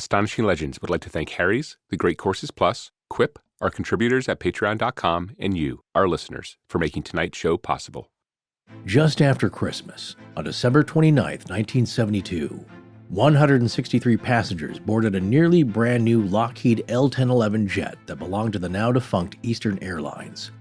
Astonishing Legends would like to thank Harry's, The Great Courses Plus, Quip, our contributors at patreon.com, and you, our listeners, for making tonight's show possible. Just after Christmas, on December 29th, 1972, 163 passengers boarded a nearly brand new Lockheed L-1011 jet that belonged to the now-defunct Eastern Airlines.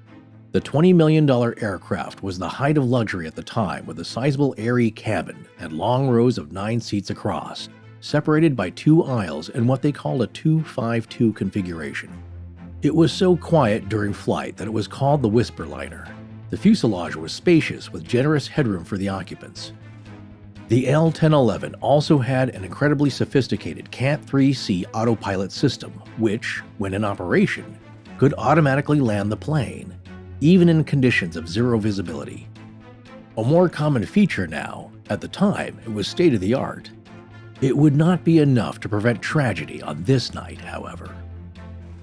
The $20 million aircraft was the height of luxury at the time, with a sizable airy cabin and long rows of 9 seats across, separated by 2 aisles in what they called a 2-5-2 configuration. It was so quiet during flight that it was called the Whisper Liner. The fuselage was spacious with generous headroom for the occupants. The L-1011 also had an incredibly sophisticated Cat-3C autopilot system, which, when in operation, could automatically land the plane, even in conditions of zero visibility. A more common feature now, at the time it was state-of-the-art. It would not be enough to prevent tragedy on this night, however.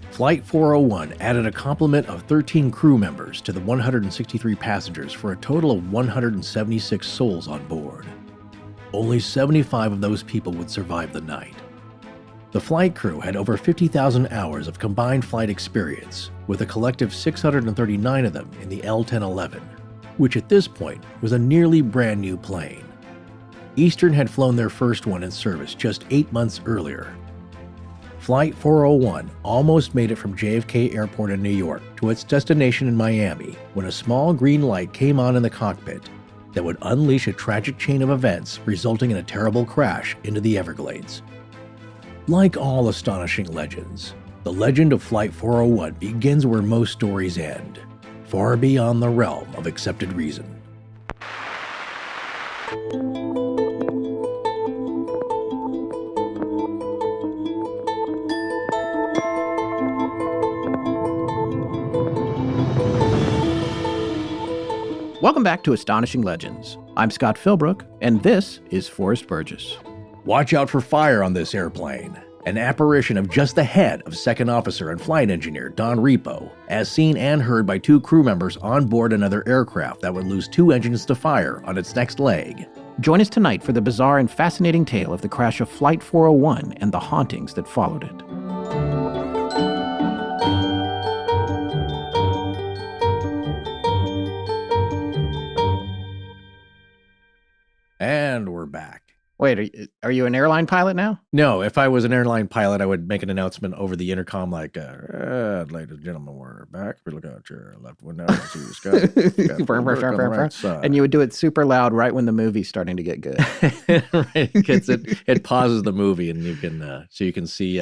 Flight 401 added a complement of 13 crew members to the 163 passengers for a total of 176 souls on board. Only 75 of those people would survive the night. The flight crew had over 50,000 hours of combined flight experience, with a collective 639 of them in the L-1011, which at this point was a nearly brand new plane. Eastern had flown their first one in service just 8 months earlier. Flight 401 almost made it from JFK Airport in New York to its destination in Miami when a small green light came on in the cockpit that would unleash a tragic chain of events, resulting in a terrible crash into the Everglades. Like all astonishing legends, the legend of Flight 401 begins where most stories end, far beyond the realm of accepted reason. Welcome back to Astonishing Legends. I'm Scott Philbrook, and this is Forrest Burgess. Watch out for fire on this airplane. An apparition of just the head of Second Officer and Flight Engineer Don Repo, as seen and heard by 2 crew members on board another aircraft that would lose 2 engines to fire on its next leg. Join us tonight for the bizarre and fascinating tale of the crash of Flight 401 and the hauntings that followed it. And we're back. Wait, are you an airline pilot now? No, if I was an airline pilot, I would make an announcement over the intercom like, ladies and gentlemen, we're back. We look out your left window. See the sky. And you would do it super loud right when the movie's starting to get good. Right, it pauses the movie and you can see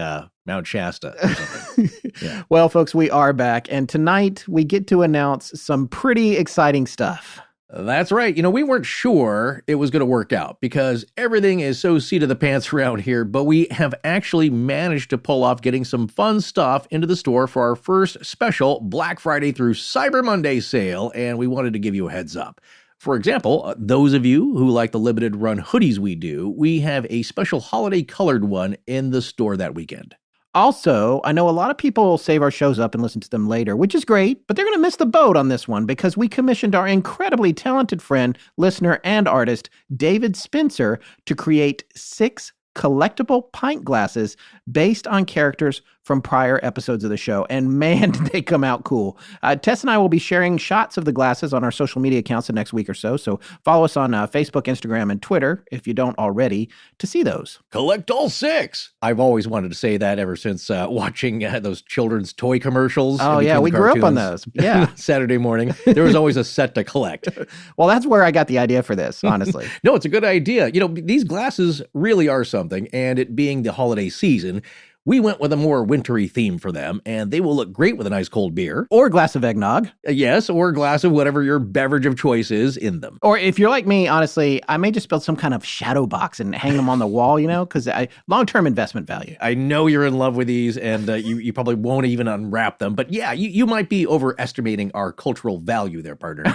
Mount Shasta or something. Yeah. Well, folks, we are back. And tonight we get to announce some pretty exciting stuff. That's right. We weren't sure it was going to work out because everything is so seat of the pants around here, but we have actually managed to pull off getting some fun stuff into the store for our first special Black Friday through Cyber Monday sale, and we wanted to give you a heads up. For example, those of you who like the limited run hoodies we have a special holiday colored one in the store that weekend. Also, I know a lot of people save our shows up and listen to them later, which is great, but they're going to miss the boat on this one because we commissioned our incredibly talented friend, listener, and artist, David Spencer, to create 6 collectible pint glasses based on characters from prior episodes of the show. And man, did they come out cool. Tess and I will be sharing shots of the glasses on our social media accounts the next week or so. So follow us on Facebook, Instagram, and Twitter, if you don't already, to see those. Collect all 6. I've always wanted to say that ever since watching those children's toy commercials. Oh, yeah, we grew up on those. Yeah. Saturday morning. There was always a set to collect. Well, that's where I got the idea for this, honestly. No, it's a good idea. These glasses really are something, and it being the holiday season, we went with a more wintry theme for them, and they will look great with a nice cold beer. Or a glass of eggnog. Yes, or a glass of whatever your beverage of choice is in them. Or if you're like me, honestly, I may just build some kind of shadow box and hang them on the wall, because long-term investment value. I know you're in love with these, and you probably won't even unwrap them. But yeah, you might be overestimating our cultural value there, partner.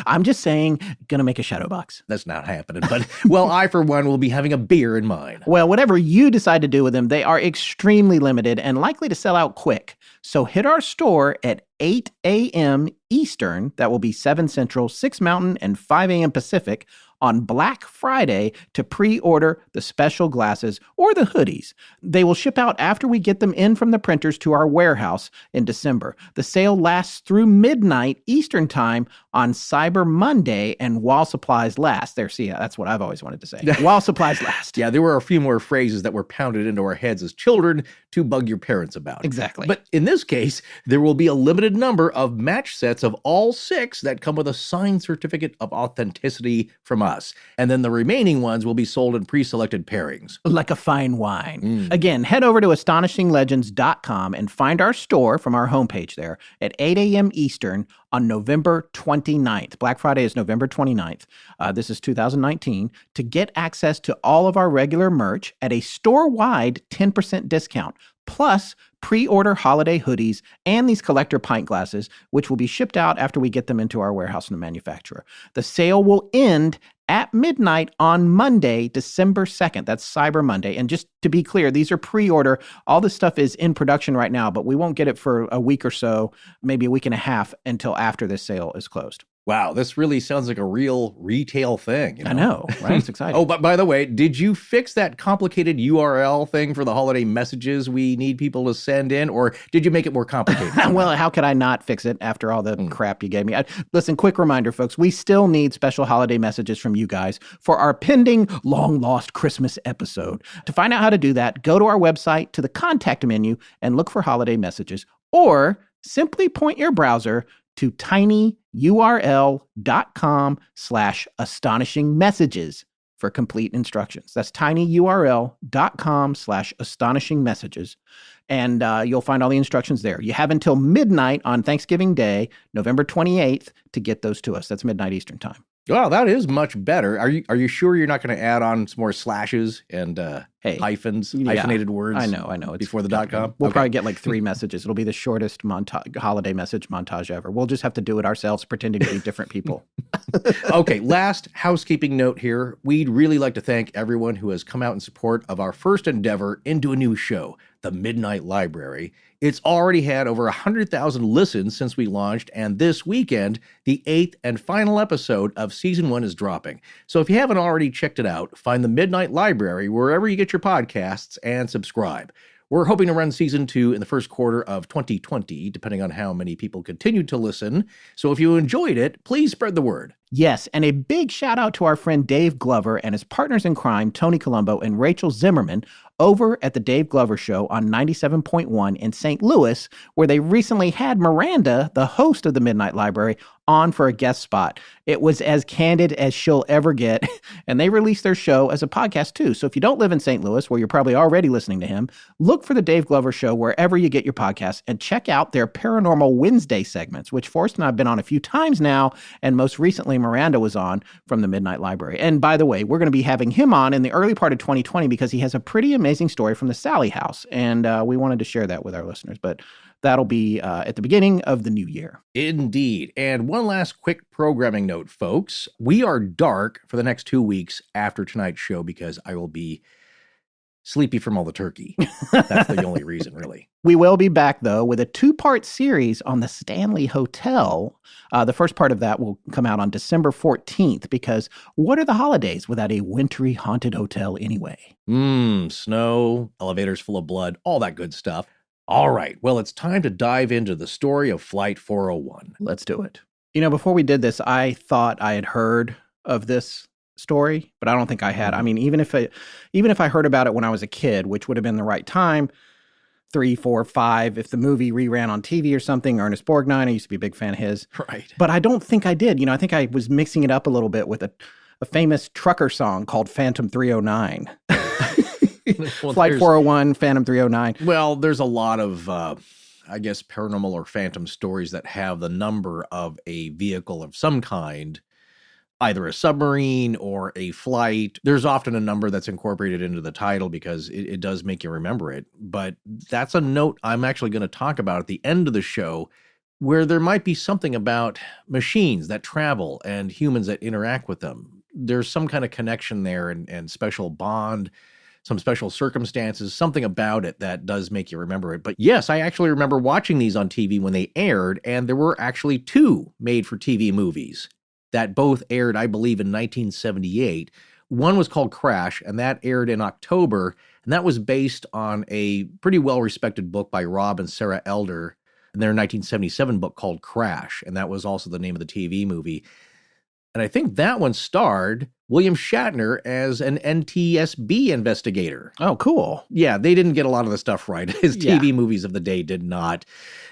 I'm just saying, gonna make a shadow box. That's not happening. But, well, I, for one, will be having a beer in mind. Well, whatever you decide to do with them, they are extremely limited and likely to sell out quick. So hit our store at 8 a.m. Eastern, that will be 7 Central, 6 Mountain, and 5 a.m. Pacific, on Black Friday to pre-order the special glasses or the hoodies. They will ship out after we get them in from the printers to our warehouse in December. The sale lasts through midnight Eastern Time on Cyber Monday and while supplies last. There, see, that's what I've always wanted to say. While supplies last. Yeah, there were a few more phrases that were pounded into our heads as children to bug your parents about. Exactly. But in this case, there will be a limited number of match sets of all 6 that come with a signed certificate of authenticity from us. And then the remaining ones will be sold in pre-selected pairings. Like a fine wine. Again, head over to astonishinglegends.com and find our store from our homepage there at 8 a.m. Eastern on November 29th. Black Friday is November 29th. This is 2019. To get access to all of our regular merch at a store-wide 10% discount, plus pre-order holiday hoodies and these collector pint glasses, which will be shipped out after we get them into our warehouse and the manufacturer. The sale will end at midnight on Monday, December 2nd. That's Cyber Monday. And just to be clear, these are pre-order. All this stuff is in production right now, but we won't get it for a week or so, maybe a week and a half until after this sale is closed. Wow, this really sounds like a real retail thing. You know? I know, right? It's exciting. Oh, but by the way, did you fix that complicated URL thing for the holiday messages we need people to send in, or did you make it more complicated? Well, how could I not fix it after all the crap you gave me? Listen, quick reminder, folks, we still need special holiday messages from you guys for our pending long-lost Christmas episode. To find out how to do that, go to our website, to the contact menu, and look for holiday messages, or simply point your browser to tinyurl.com/astonishingmessages for complete instructions. That's tinyurl.com/astonishingmessages. And you'll find all the instructions there. You have until midnight on Thanksgiving Day, November 28th, to get those to us. That's midnight Eastern Time. Well, that is much better. Are you sure you're not going to add on some more slashes and hyphens, hyphenated words? I know. It's before the .com? We'll probably get like 3 messages. It'll be the shortest holiday message montage ever. We'll just have to do it ourselves, pretending to be different people. Okay, last housekeeping note here. We'd really like to thank everyone who has come out in support of our first endeavor into a new show, The Midnight Library. It's already had over 100,000 listens since we launched, and this weekend, the 8th and final episode of Season 1 is dropping. So if you haven't already checked it out, find The Midnight Library wherever you get your podcasts and subscribe. We're hoping to run Season 2 in the first quarter of 2020, depending on how many people continue to listen. So if you enjoyed it, please spread the word. Yes, and a big shout out to our friend Dave Glover and his partners in crime, Tony Colombo and Rachel Zimmerman, over at the Dave Glover Show on 97.1 in St. Louis, where they recently had Miranda, the host of the Midnight Library, on for a guest spot. It was as candid as she'll ever get, and they released their show as a podcast too. So if you don't live in St. Louis, where you're probably already listening to him, look for the Dave Glover Show wherever you get your podcasts and check out their Paranormal Wednesday segments, which Forrest and I have been on a few times now, and most recently Miranda was on from the Midnight Library. And by the way, we're going to be having him on in the early part of 2020 because he has a pretty amazing story from the Sally House, and we wanted to share that with our listeners. But that'll be at the beginning of the new year. Indeed. And one last quick programming note, folks. We are dark for the next 2 weeks after tonight's show because I will be sleepy from all the turkey. That's the only reason, really. We will be back, though, with a 2-part series on the Stanley Hotel. The first part of that will come out on December 14th, because what are the holidays without a wintry haunted hotel anyway? Snow, elevators full of blood, all that good stuff. All right, well, it's time to dive into the story of Flight 401. Let's do it. You know, before we did this, I thought I had heard of this story, but I don't think I had. I mean, even if I heard about it when I was a kid, which would have been the right time, 3, 4, 5, if the movie reran on TV or something, Ernest Borgnine, I used to be a big fan of his. Right. But I don't think I did. You know, I think I was mixing it up a little bit with a famous trucker song called Phantom 309. Well, Flight 401, Phantom 309. Well, there's a lot of, I guess, paranormal or phantom stories that have the number of a vehicle of some kind, either a submarine or a flight. There's often a number that's incorporated into the title because it does make you remember it. But that's a note I'm actually going to talk about at the end of the show, where there might be something about machines that travel and humans that interact with them. There's some kind of connection there and special bond, some special circumstances, something about it that does make you remember it. But yes, I actually remember watching these on TV when they aired, and there were actually 2 made-for-TV movies. that both aired, I believe, in 1978. One was called Crash, and that aired in October, and that was based on a pretty well-respected book by Rob and Sarah Elder, and their 1977 book called Crash, and that was also the name of the TV movie. And I think that one starred William Shatner as an NTSB investigator. Oh, cool. Yeah, they didn't get a lot of the stuff right. His TV movies of the day did not.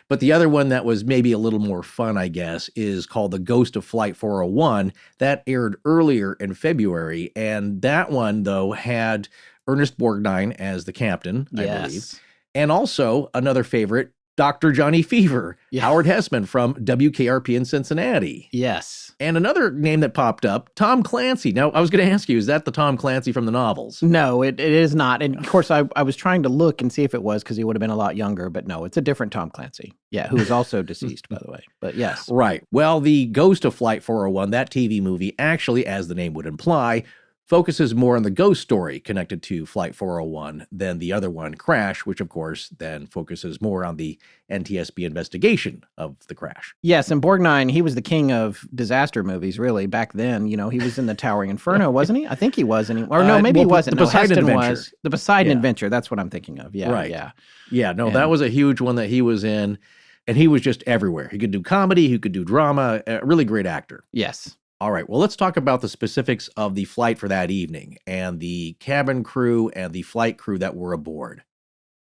But the other one that was maybe a little more fun, I guess, is called The Ghost of Flight 401. That aired earlier in February. And that one, though, had Ernest Borgnine as the captain, I believe. And also, another favorite, Dr. Johnny Fever, Howard Hessman from WKRP in Cincinnati. Yes. And another name that popped up, Tom Clancy. Now, I was going to ask you, is that the Tom Clancy from the novels? No, it is not. And of course, I was trying to look and see if it was, because he would have been a lot younger. But no, it's a different Tom Clancy. Yeah, who is also deceased, by the way. But yes. Right. Well, The Ghost of Flight 401, that TV movie, actually, as the name would imply, focuses more on the ghost story connected to Flight 401 than the other one, Crash, which, of course, then focuses more on the NTSB investigation of the crash. Yes, and Borgnine, he was the king of disaster movies, really, back then. You know, he was in the Towering Inferno, wasn't he? I think he was. Or no, maybe he wasn't. The Poseidon Adventure. Was. The Poseidon Adventure, that's what I'm thinking of. Yeah, right. Yeah, no, that was a huge one that he was in, and he was just everywhere. He could do comedy, he could do drama, a really great actor. Yes. All right, well, let's talk about the specifics of the flight for that evening and the cabin crew and the flight crew that were aboard.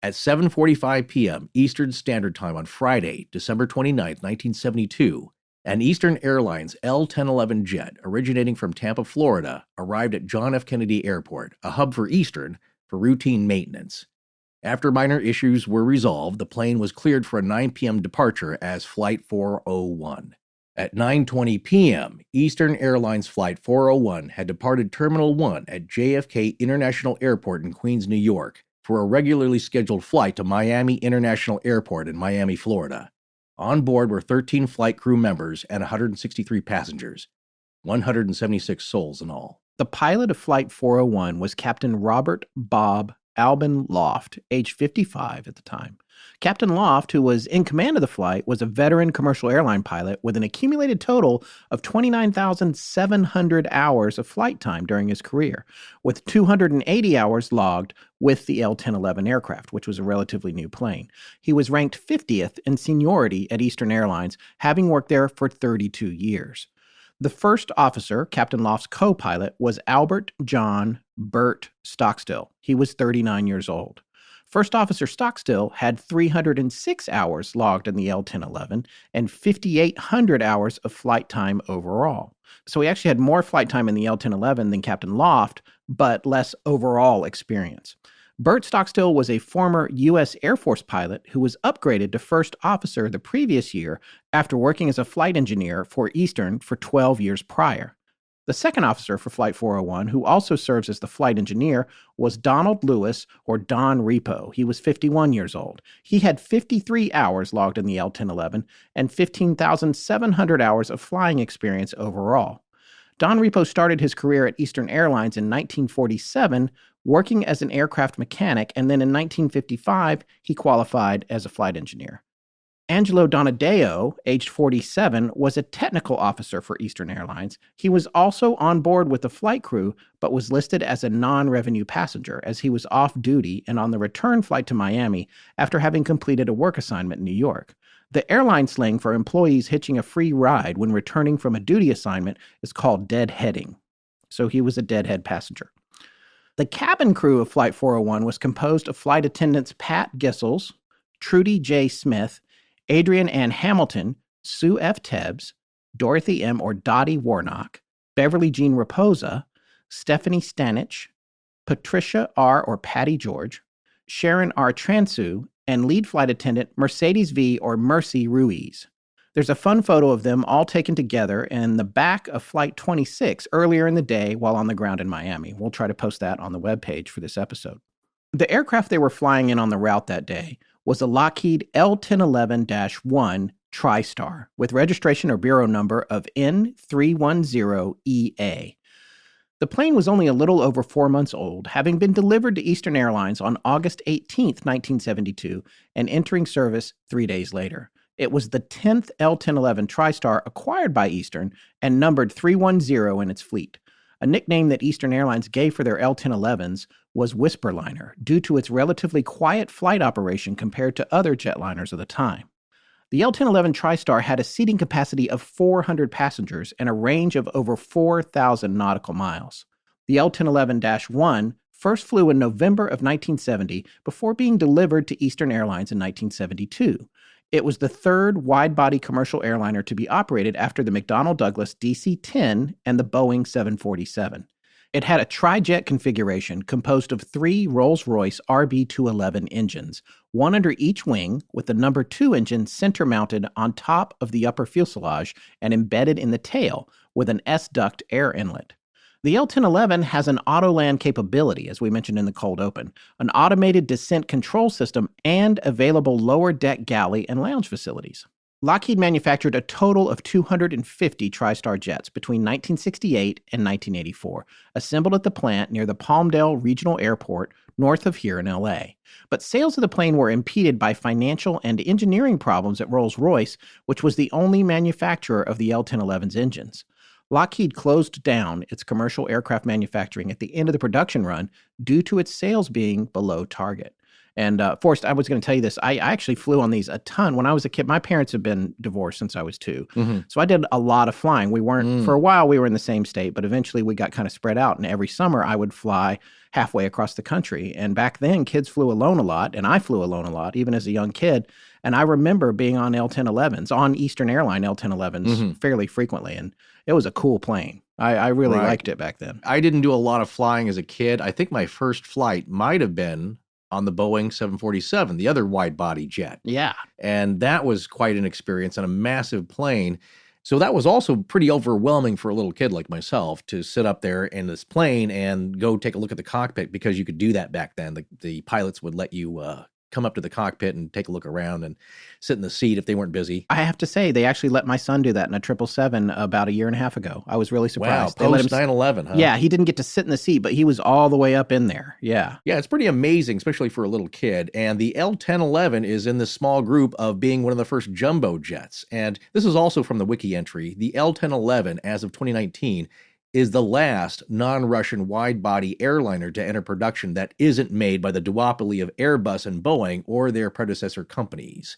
At 7:45 p.m. Eastern Standard Time on Friday, December 29th, 1972, an Eastern Airlines L-1011 jet originating from Tampa, Florida, arrived at John F. Kennedy Airport, a hub for Eastern, for routine maintenance. After minor issues were resolved, the plane was cleared for a 9 p.m. departure as Flight 401. At 9:20 p.m., Eastern Airlines Flight 401 had departed Terminal 1 at JFK International Airport in Queens, New York, for a regularly scheduled flight to Miami International Airport in Miami, Florida. On board were 13 flight crew members and 163 passengers, 176 souls in all. The pilot of Flight 401 was Captain Robert Bob Albin Loft, age 55 at the time. Captain Loft, who was in command of the flight, was a veteran commercial airline pilot with an accumulated total of 29,700 hours of flight time during his career, with 280 hours logged with the L-1011 aircraft, which was a relatively new plane. He was ranked 50th in seniority at Eastern Airlines, having worked there for 32 years. The first officer, Captain Loft's co-pilot, was Albert John Burt Stockstill. He was 39 years old. First Officer Stockstill had 306 hours logged in the L-1011 and 5,800 hours of flight time overall. So he actually had more flight time in the L-1011 than Captain Loft, but less overall experience. Burt Stockstill was a former U.S. Air Force pilot who was upgraded to first officer the previous year after working as a flight engineer for Eastern for 12 years prior. The second officer for Flight 401, who also serves as the flight engineer, was Donald Lewis, or Don Repo. He was 51 years old. He had 53 hours logged in the L-1011 and 15,700 hours of flying experience overall. Don Repo started his career at Eastern Airlines in 1947, working as an aircraft mechanic, and then in 1955, he qualified as a flight engineer. Angelo Donadeo, aged 47, was a technical officer for Eastern Airlines. He was also on board with the flight crew, but was listed as a non-revenue passenger as he was off duty and on the return flight to Miami after having completed a work assignment in New York. The airline slang for employees hitching a free ride when returning from a duty assignment is called deadheading. So he was a deadhead passenger. The cabin crew of Flight 401 was composed of flight attendants Pat Gissels, Trudy J. Smith, Adrian Ann Hamilton, Sue F. Tebbs, Dorothy M. or Dottie Warnock, Beverly Jean Raposa, Stephanie Stanich, Patricia R. or Patty George, Sharon R. Transu, and lead flight attendant Mercedes V. or Mercy Ruiz. There's a fun photo of them all taken together in the back of Flight 26 earlier in the day while on the ground in Miami. We'll try to post that on the webpage for this episode. The aircraft they were flying in on the route that day was a Lockheed L-1011-1 Tristar with registration or bureau number of N310EA. The plane was only a little over 4 months old, having been delivered to Eastern Airlines on August 18, 1972, and entering service 3 days later. It was the 10th L-1011 Tristar acquired by Eastern and numbered 310 in its fleet. A nickname that Eastern Airlines gave for their L-1011s was Whisperliner, due to its relatively quiet flight operation compared to other jetliners of the time. The L-1011 Tristar had a seating capacity of 400 passengers and a range of over 4,000 nautical miles. The L-1011-1 first flew in November of 1970 before being delivered to Eastern Airlines in 1972. It was the third wide-body commercial airliner to be operated after the McDonnell Douglas DC-10 and the Boeing 747. It had a tri-jet configuration composed of 3 Rolls-Royce RB211 engines, one under each wing, with the number 2 engine center-mounted on top of the upper fuselage and embedded in the tail with an S-duct air inlet. The L-1011 has an auto-land capability, as we mentioned in the cold open, an automated descent control system, and available lower deck galley and lounge facilities. Lockheed manufactured a total of 250 Tristar jets between 1968 and 1984, assembled at the plant near the Palmdale Regional Airport north of here in LA. But sales of the plane were impeded by financial and engineering problems at Rolls-Royce, which was the only manufacturer of the L-1011's engines. Lockheed closed down its commercial aircraft manufacturing at the end of the production run due to its sales being below target. And Forrest, I was going to tell you this. I actually flew on these a ton. When I was a kid, my parents have been divorced since I was 2. Mm-hmm. So I did a lot of flying. We weren't, for a while, we were in the same state, but eventually we got kind of spread out. And every summer I would fly halfway across the country. And back then, kids flew alone a lot, and I flew alone a lot, even as a young kid. And I remember being on L-1011s, on Eastern Airline L-1011s fairly frequently. And it was a cool plane. I really liked it back then. I didn't do a lot of flying as a kid. I think my first flight might have been on the Boeing 747, the other wide-body jet. Yeah. And that was quite an experience on a massive plane. So that was also pretty overwhelming for a little kid like myself to sit up there in this plane and go take a look at the cockpit, because you could do that back then. The pilots would let you come up to the cockpit and take a look around and sit in the seat if they weren't busy. I have to say, they actually let my son do that in a 777 about a year and a half ago. I was really surprised. Wow, post 9/11, huh? Yeah, he didn't get to sit in the seat, but he was all the way up in there. Yeah. Yeah, it's pretty amazing, especially for a little kid. And the L-1011 is in this small group of being one of the first jumbo jets. And this is also from the wiki entry. The L-1011, as of 2019, is the last non-Russian wide-body airliner to enter production that isn't made by the duopoly of Airbus and Boeing or their predecessor companies.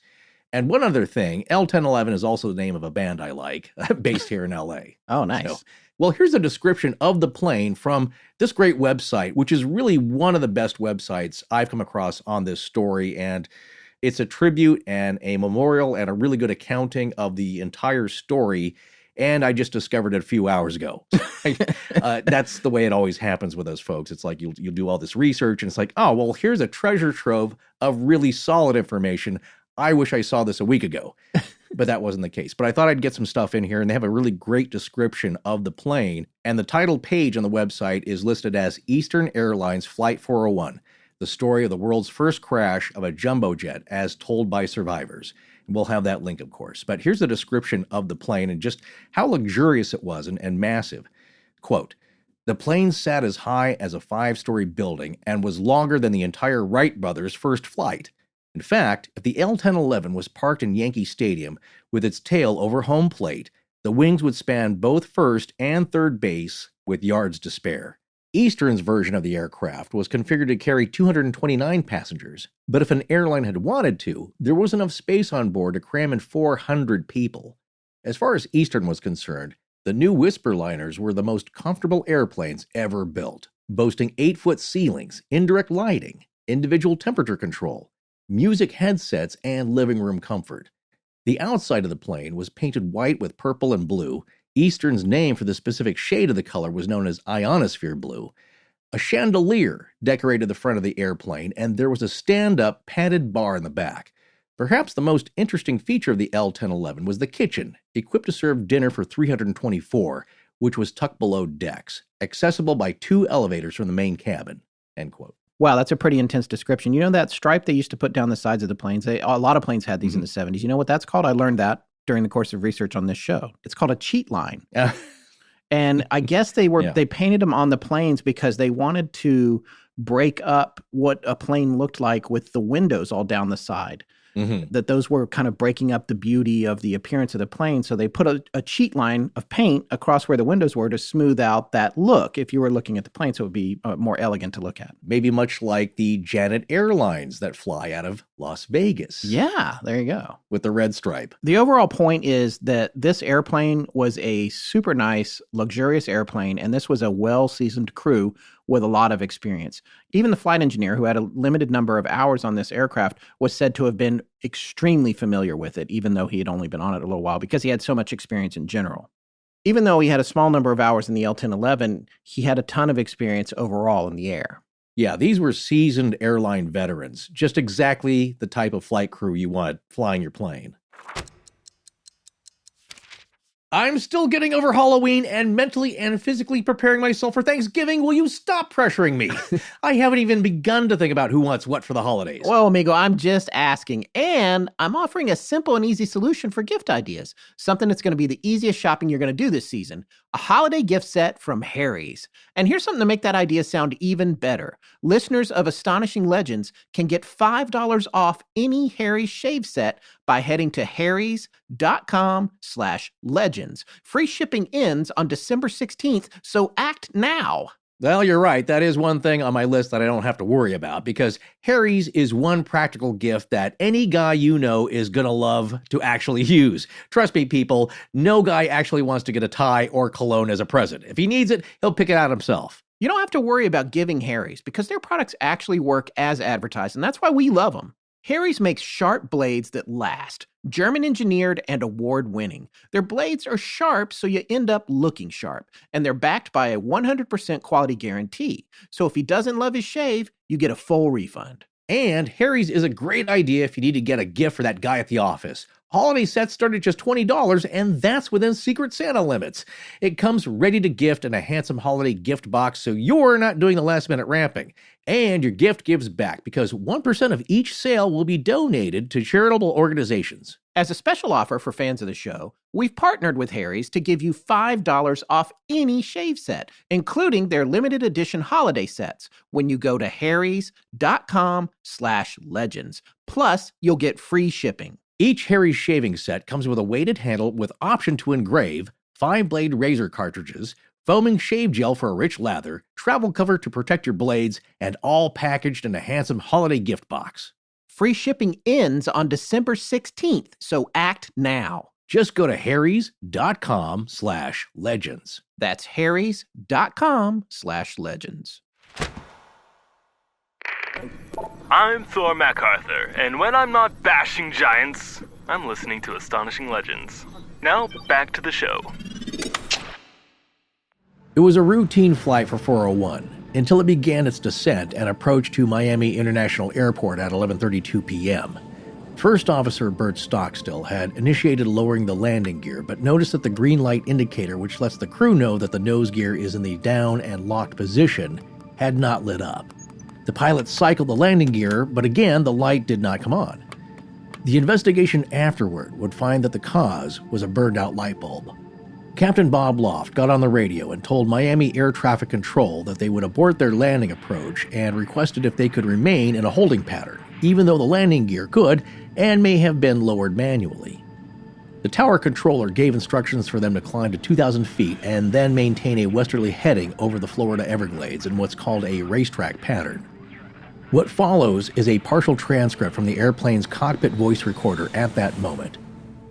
And one other thing, L-1011 is also the name of a band I like, based here in LA. Oh, nice. So, well, here's a description of the plane from this great website, which is really one of the best websites I've come across on this story. And it's a tribute and a memorial and a really good accounting of the entire story. And I just discovered it a few hours ago. That's the way it always happens with us folks. It's like you'll do all this research and it's like, oh, well, here's a treasure trove of really solid information. I wish I saw this a week ago, but that wasn't the case. But I thought I'd get some stuff in here, and they have a really great description of the plane. And the title page on the website is listed as Eastern Airlines Flight 401, the story of the world's first crash of a jumbo jet as told by survivors. We'll have that link, of course. But here's the description of the plane and just how luxurious it was and massive. Quote, "The plane sat as high as a 5-story building and was longer than the entire Wright brothers' first flight. In fact, if the L-1011 was parked in Yankee Stadium with its tail over home plate, the wings would span both first and third base with yards to spare. Eastern's version of the aircraft was configured to carry 229 passengers, but if an airline had wanted to, there was enough space on board to cram in 400 people. As far as Eastern was concerned, the new Whisperliners were the most comfortable airplanes ever built, boasting 8-foot ceilings, indirect lighting, individual temperature control, music headsets, and living room comfort. The outside of the plane was painted white with purple and blue. Eastern's name for the specific shade of the color was known as ionosphere blue. A chandelier decorated the front of the airplane, and there was a stand-up padded bar in the back. Perhaps the most interesting feature of the L-1011 was the kitchen, equipped to serve dinner for 324, which was tucked below decks, accessible by 2 elevators from the main cabin." End quote. Wow, that's a pretty intense description. You know that stripe they used to put down the sides of the planes? A lot of planes had these in the 70s. You know what that's called? I learned that during the course of research on this show. It's called a cheat line. And I guess they painted them on the planes because they wanted to break up what a plane looked like with the windows all down the side. that those were kind of breaking up the beauty of the appearance of the plane. So they put a cheat line of paint across where the windows were to smooth out that look if you were looking at the plane, so it would be more elegant to look at. Maybe much like the Janet Airlines that fly out of Las Vegas. Yeah, there you go. With the red stripe. The overall point is that this airplane was a super nice, luxurious airplane, and this was a well-seasoned crew with a lot of experience. Even the flight engineer, who had a limited number of hours on this aircraft, was said to have been extremely familiar with it, even though he had only been on it a little while, because he had so much experience in general. Even though he had a small number of hours in the L-1011, he had a ton of experience overall in the air. Yeah, these were seasoned airline veterans, just exactly the type of flight crew you want flying your plane. I'm still getting over Halloween and mentally and physically preparing myself for Thanksgiving. Will you stop pressuring me? I haven't even begun to think about who wants what for the holidays. Well, amigo, I'm just asking. And I'm offering a simple and easy solution for gift ideas. Something that's going to be the easiest shopping you're going to do this season. A holiday gift set from Harry's. And here's something to make that idea sound even better. Listeners of Astonishing Legends can get $5 off any Harry's shave set by heading to harrys.com/legends. Free shipping ends on December 16th, so act now. Well, you're right. That is one thing on my list that I don't have to worry about, because Harry's is one practical gift that any guy you know is going to love to actually use. Trust me, people, no guy actually wants to get a tie or cologne as a present. If he needs it, he'll pick it out himself. You don't have to worry about giving Harry's because their products actually work as advertised, and that's why we love them. Harry's makes sharp blades that last, German-engineered and award-winning. Their blades are sharp, so you end up looking sharp, and they're backed by a 100% quality guarantee. So if he doesn't love his shave, you get a full refund. And Harry's is a great idea if you need to get a gift for that guy at the office. Holiday sets start at just $20, and that's within Secret Santa limits. It comes ready to gift in a handsome holiday gift box, so you're not doing the last-minute ramping. And your gift gives back, because 1% of each sale will be donated to charitable organizations. As a special offer for fans of the show, we've partnered with Harry's to give you $5 off any shave set, including their limited edition holiday sets, when you go to harrys.com/legends. Plus, you'll get free shipping. Each Harry's shaving set comes with a weighted handle with option to engrave, 5-blade razor cartridges, foaming shave gel for a rich lather, travel cover to protect your blades, and all packaged in a handsome holiday gift box. Free shipping ends on December 16th, so act now. Just go to harrys.com/legends. That's harrys.com/legends. I'm Thor MacArthur, and when I'm not bashing giants, I'm listening to Astonishing Legends. Now, back to the show. It was a routine flight for 401 until it began its descent and approach to Miami International Airport at 11:32 p.m. First Officer Bert Stockstill had initiated lowering the landing gear, but noticed that the green light indicator, which lets the crew know that the nose gear is in the down and locked position, had not lit up. The pilot cycled the landing gear, but again, the light did not come on. The investigation afterward would find that the cause was a burned-out light bulb. Captain Bob Loft got on the radio and told Miami Air Traffic Control that they would abort their landing approach and requested if they could remain in a holding pattern, even though the landing gear could and may have been lowered manually. The tower controller gave instructions for them to climb to 2,000 feet and then maintain a westerly heading over the Florida Everglades in what's called a racetrack pattern. What follows is a partial transcript from the airplane's cockpit voice recorder at that moment.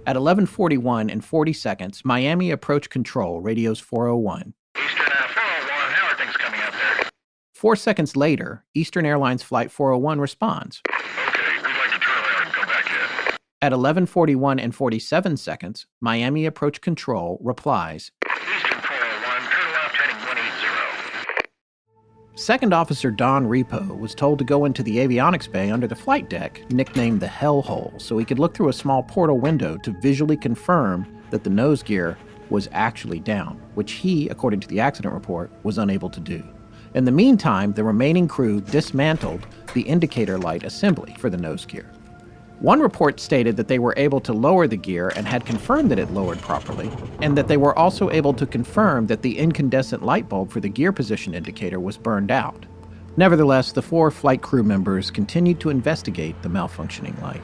At 11:41 and 40 seconds, Miami Approach Control radios 401. Eastern 401, how are things coming up there? 4 seconds later, Eastern Airlines Flight 401 responds. Okay, good luck to Charlie, I haven't come back yet. At 11:41 and 47 seconds, Miami Approach Control replies. Eastern 401, turn left heading 180. Second Officer Don Repo was told to go into the avionics bay under the flight deck, nicknamed the Hellhole, so he could look through a small portal window to visually confirm that the nose gear was actually down, which he, according to the accident report, was unable to do. In the meantime, the remaining crew dismantled the indicator light assembly for the nose gear. One report stated that they were able to lower the gear and had confirmed that it lowered properly, and that they were also able to confirm that the incandescent light bulb for the gear position indicator was burned out. Nevertheless, the 4 flight crew members continued to investigate the malfunctioning light.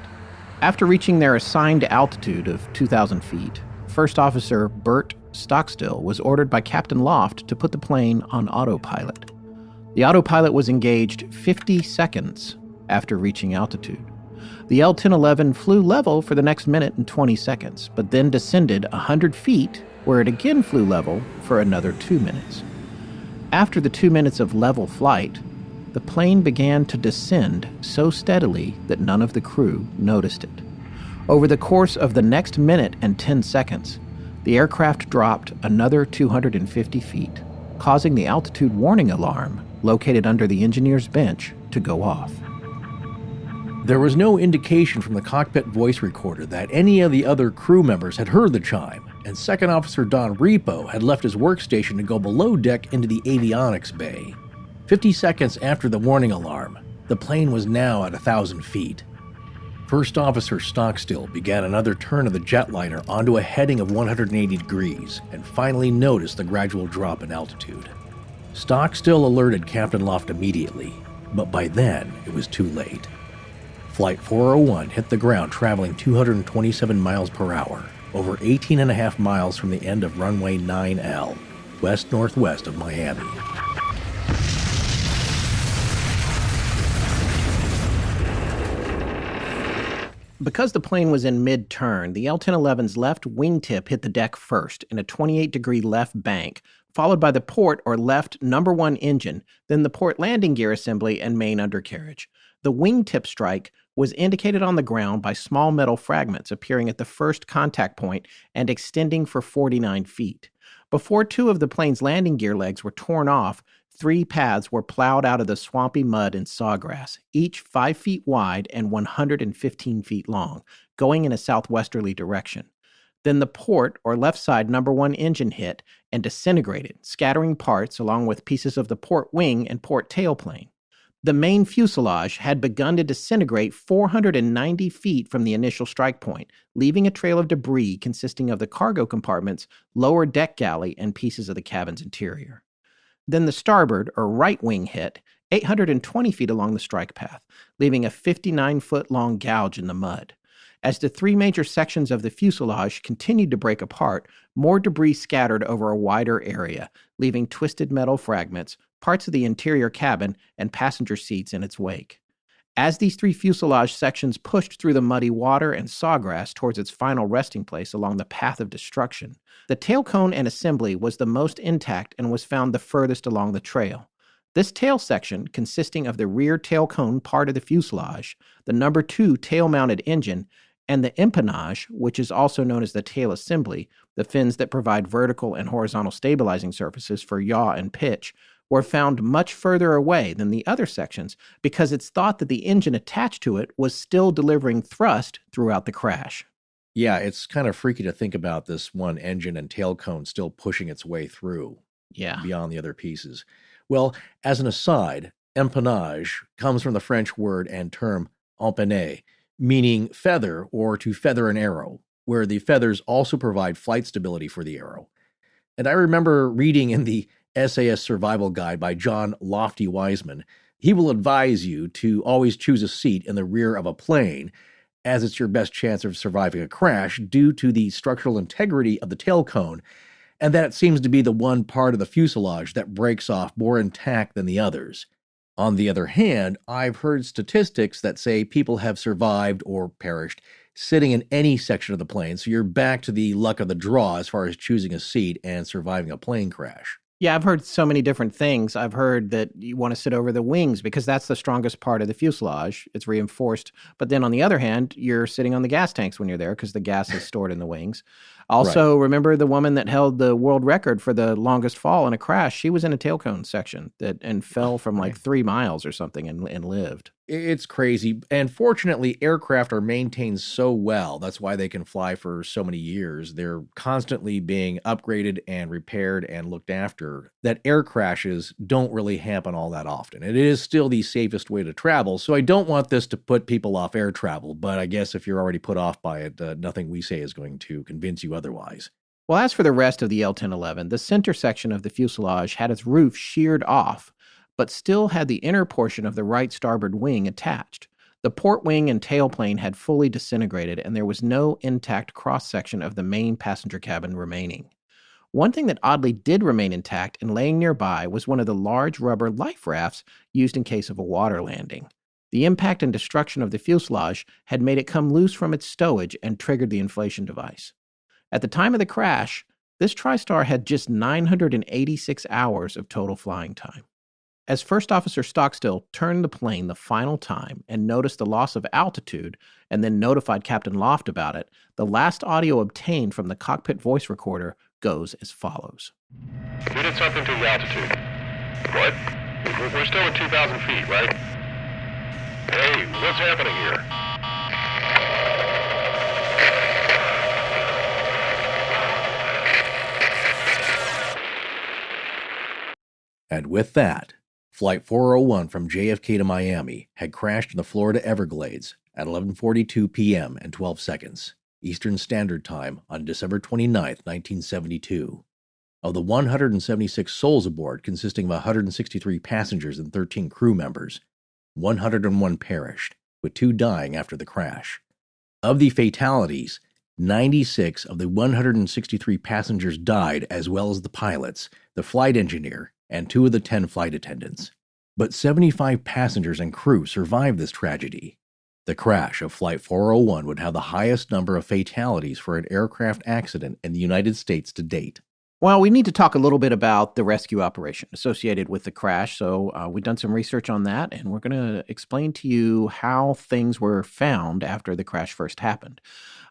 After reaching their assigned altitude of 2,000 feet, First Officer Bert Stockstill was ordered by Captain Loft to put the plane on autopilot. The autopilot was engaged 50 seconds after reaching altitude. The L-1011 flew level for the next minute and 20 seconds, but then descended 100 feet, where it again flew level for another 2 minutes. After the 2 minutes of level flight, the plane began to descend so steadily that none of the crew noticed it. Over the course of the next minute and 10 seconds, the aircraft dropped another 250 feet, causing the altitude warning alarm located under the engineer's bench to go off. There was no indication from the cockpit voice recorder that any of the other crew members had heard the chime, and Second Officer Don Repo had left his workstation to go below deck into the avionics bay. 50 seconds after the warning alarm, the plane was now at 1,000 feet. First Officer Stockstill began another turn of the jetliner onto a heading of 180 degrees and finally noticed the gradual drop in altitude. Stockstill alerted Captain Loft immediately, but by then it was too late. Flight 401 hit the ground traveling 227 miles per hour, over 18.5 miles from the end of runway 9L, west-northwest of Miami. Because the plane was in mid-turn, the L-1011's left wingtip hit the deck first in a 28-degree left bank, followed by the port or left number 1 engine, then the port landing gear assembly and main undercarriage. The wingtip strike was indicated on the ground by small metal fragments appearing at the first contact point and extending for 49 feet. Before 2 of the plane's landing gear legs were torn off, 3 paths were plowed out of the swampy mud and sawgrass, each 5 feet wide and 115 feet long, going in a southwesterly direction. Then the port or left side number 1 engine hit and disintegrated, scattering parts along with pieces of the port wing and port tailplane. The main fuselage had begun to disintegrate 490 feet from the initial strike point, leaving a trail of debris consisting of the cargo compartment's lower deck galley and pieces of the cabin's interior. Then the starboard or right wing hit 820 feet along the strike path, leaving a 59-foot-long gouge in the mud. As the 3 major sections of the fuselage continued to break apart, more debris scattered over a wider area, leaving twisted metal fragments, parts of the interior cabin, and passenger seats in its wake. As these 3 fuselage sections pushed through the muddy water and sawgrass towards its final resting place along the path of destruction, the tail cone and assembly was the most intact and was found the furthest along the trail. This tail section, consisting of the rear tail cone part of the fuselage, the number 2 tail-mounted engine, and the empennage, which is also known as the tail assembly, the fins that provide vertical and horizontal stabilizing surfaces for yaw and pitch, were found much further away than the other sections because it's thought that the engine attached to it was still delivering thrust throughout the crash. Yeah, it's kind of freaky to think about this one engine and tail cone still pushing its way through beyond the other pieces. Well, as an aside, empennage comes from the French word and term empenner, meaning feather or to feather an arrow, where the feathers also provide flight stability for the arrow. And I remember reading in the SAS Survival Guide by John Lofty Wiseman, he will advise you to always choose a seat in the rear of a plane, as it's your best chance of surviving a crash due to the structural integrity of the tail cone, and that it seems to be the one part of the fuselage that breaks off more intact than the others. On the other hand, I've heard statistics that say people have survived or perished sitting in any section of the plane, so you're back to the luck of the draw as far as choosing a seat and surviving a plane crash. Yeah, I've heard so many different things. I've heard that you want to sit over the wings because that's the strongest part of the fuselage. It's reinforced. But then on the other hand, you're sitting on the gas tanks when you're there because the gas is stored in the wings. Also, Remember the woman that held the world record for the longest fall in a crash? She was in a tail cone section and fell from like 3 miles or something and lived. It's crazy. And fortunately, aircraft are maintained so well. That's why they can fly for so many years. They're constantly being upgraded and repaired and looked after, that air crashes don't really happen all that often. It is still the safest way to travel. So I don't want this to put people off air travel. But I guess if you're already put off by it, nothing we say is going to convince you otherwise. Well, as for the rest of the L-1011, the center section of the fuselage had its roof sheared off, but still had the inner portion of the right starboard wing attached. The port wing and tailplane had fully disintegrated, and there was no intact cross-section of the main passenger cabin remaining. One thing that oddly did remain intact and laying nearby was one of the large rubber life rafts used in case of a water landing. The impact and destruction of the fuselage had made it come loose from its stowage and triggered the inflation device. At the time of the crash, this Tristar had just 986 hours of total flying time. As First Officer Stockstill turned the plane the final time and noticed the loss of altitude and then notified Captain Loft about it, the last audio obtained from the cockpit voice recorder goes as follows. We did something to the altitude. What? We're still at 2,000 feet, right? Hey, what's happening here? And with that, Flight 401 from JFK to Miami had crashed in the Florida Everglades at 11:42 p.m. and 12 seconds, Eastern Standard Time on December 29, 1972. Of the 176 souls aboard, consisting of 163 passengers and 13 crew members, 101 perished, with 2 dying after the crash. Of the fatalities, 96 of the 163 passengers died, as well as the pilots, the flight engineer, and 2 of the 10 flight attendants. But 75 passengers and crew survived this tragedy. The crash of Flight 401 would have the highest number of fatalities for an aircraft accident in the United States to date. Well, we need to talk a little bit about the rescue operation associated with the crash. So we've done some research on that, and we're going to explain to you how things were found after the crash first happened.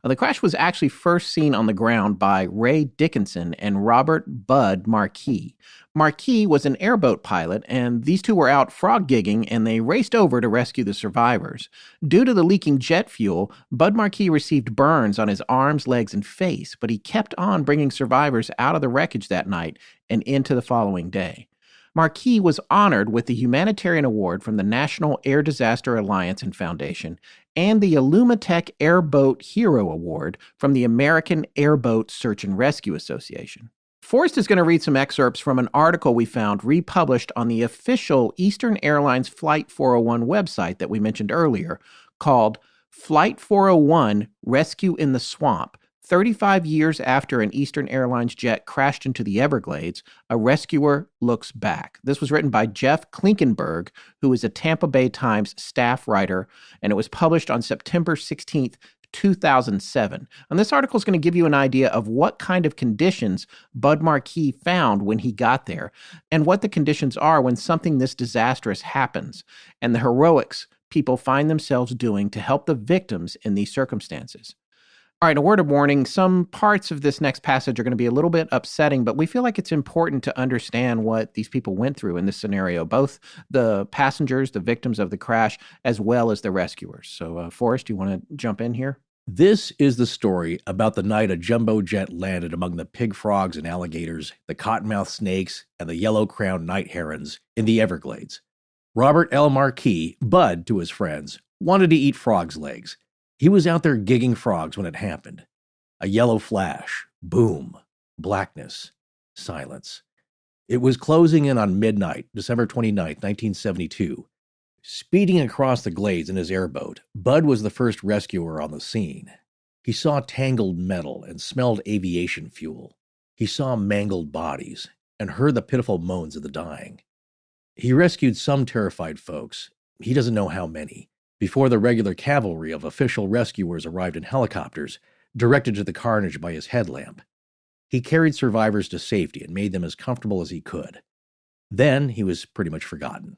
The crash was actually first seen on the ground by Ray Dickinson and Robert Bud Marquis. Marquis was an airboat pilot, and these two were out frog gigging, and they raced over to rescue the survivors. Due to the leaking jet fuel, Bud Marquis received burns on his arms, legs, and face, but he kept on bringing survivors out of the wreckage that night and into the following day. Marquis was honored with the Humanitarian Award from the National Air Disaster Alliance and Foundation and the Illumatech Airboat Hero Award from the American Airboat Search and Rescue Association. Forrest is going to read some excerpts from an article we found republished on the official Eastern Airlines Flight 401 website that we mentioned earlier, called Flight 401 Rescue in the Swamp. 35 years after an Eastern Airlines jet crashed into the Everglades, a rescuer looks back. This was written by Jeff Klinkenberg, who is a Tampa Bay Times staff writer, and it was published on September 16th, 2007. And this article is going to give you an idea of what kind of conditions Bud Marquis found when he got there, and what the conditions are when something this disastrous happens, and the heroics people find themselves doing to help the victims in these circumstances. All right, a word of warning, some parts of this next passage are going to be a little bit upsetting, but we feel like it's important to understand what these people went through in this scenario, both the passengers, the victims of the crash, as well as the rescuers. So, Forrest, you want to jump in here? This is the story about the night a jumbo jet landed among the pig frogs and alligators, the cottonmouth snakes, and the yellow-crowned night herons in the Everglades. Robert L. Marquis, Bud to his friends, wanted to eat frogs' legs. He was out there gigging frogs when it happened. A yellow flash, boom, blackness, silence. It was closing in on midnight, December 29, 1972. Speeding across the glades in his airboat, Bud was the first rescuer on the scene. He saw tangled metal and smelled aviation fuel. He saw mangled bodies and heard the pitiful moans of the dying. He rescued some terrified folks, he doesn't know how many, before the regular cavalry of official rescuers arrived in helicopters, directed to the carnage by his headlamp. He carried survivors to safety and made them as comfortable as he could. Then he was pretty much forgotten.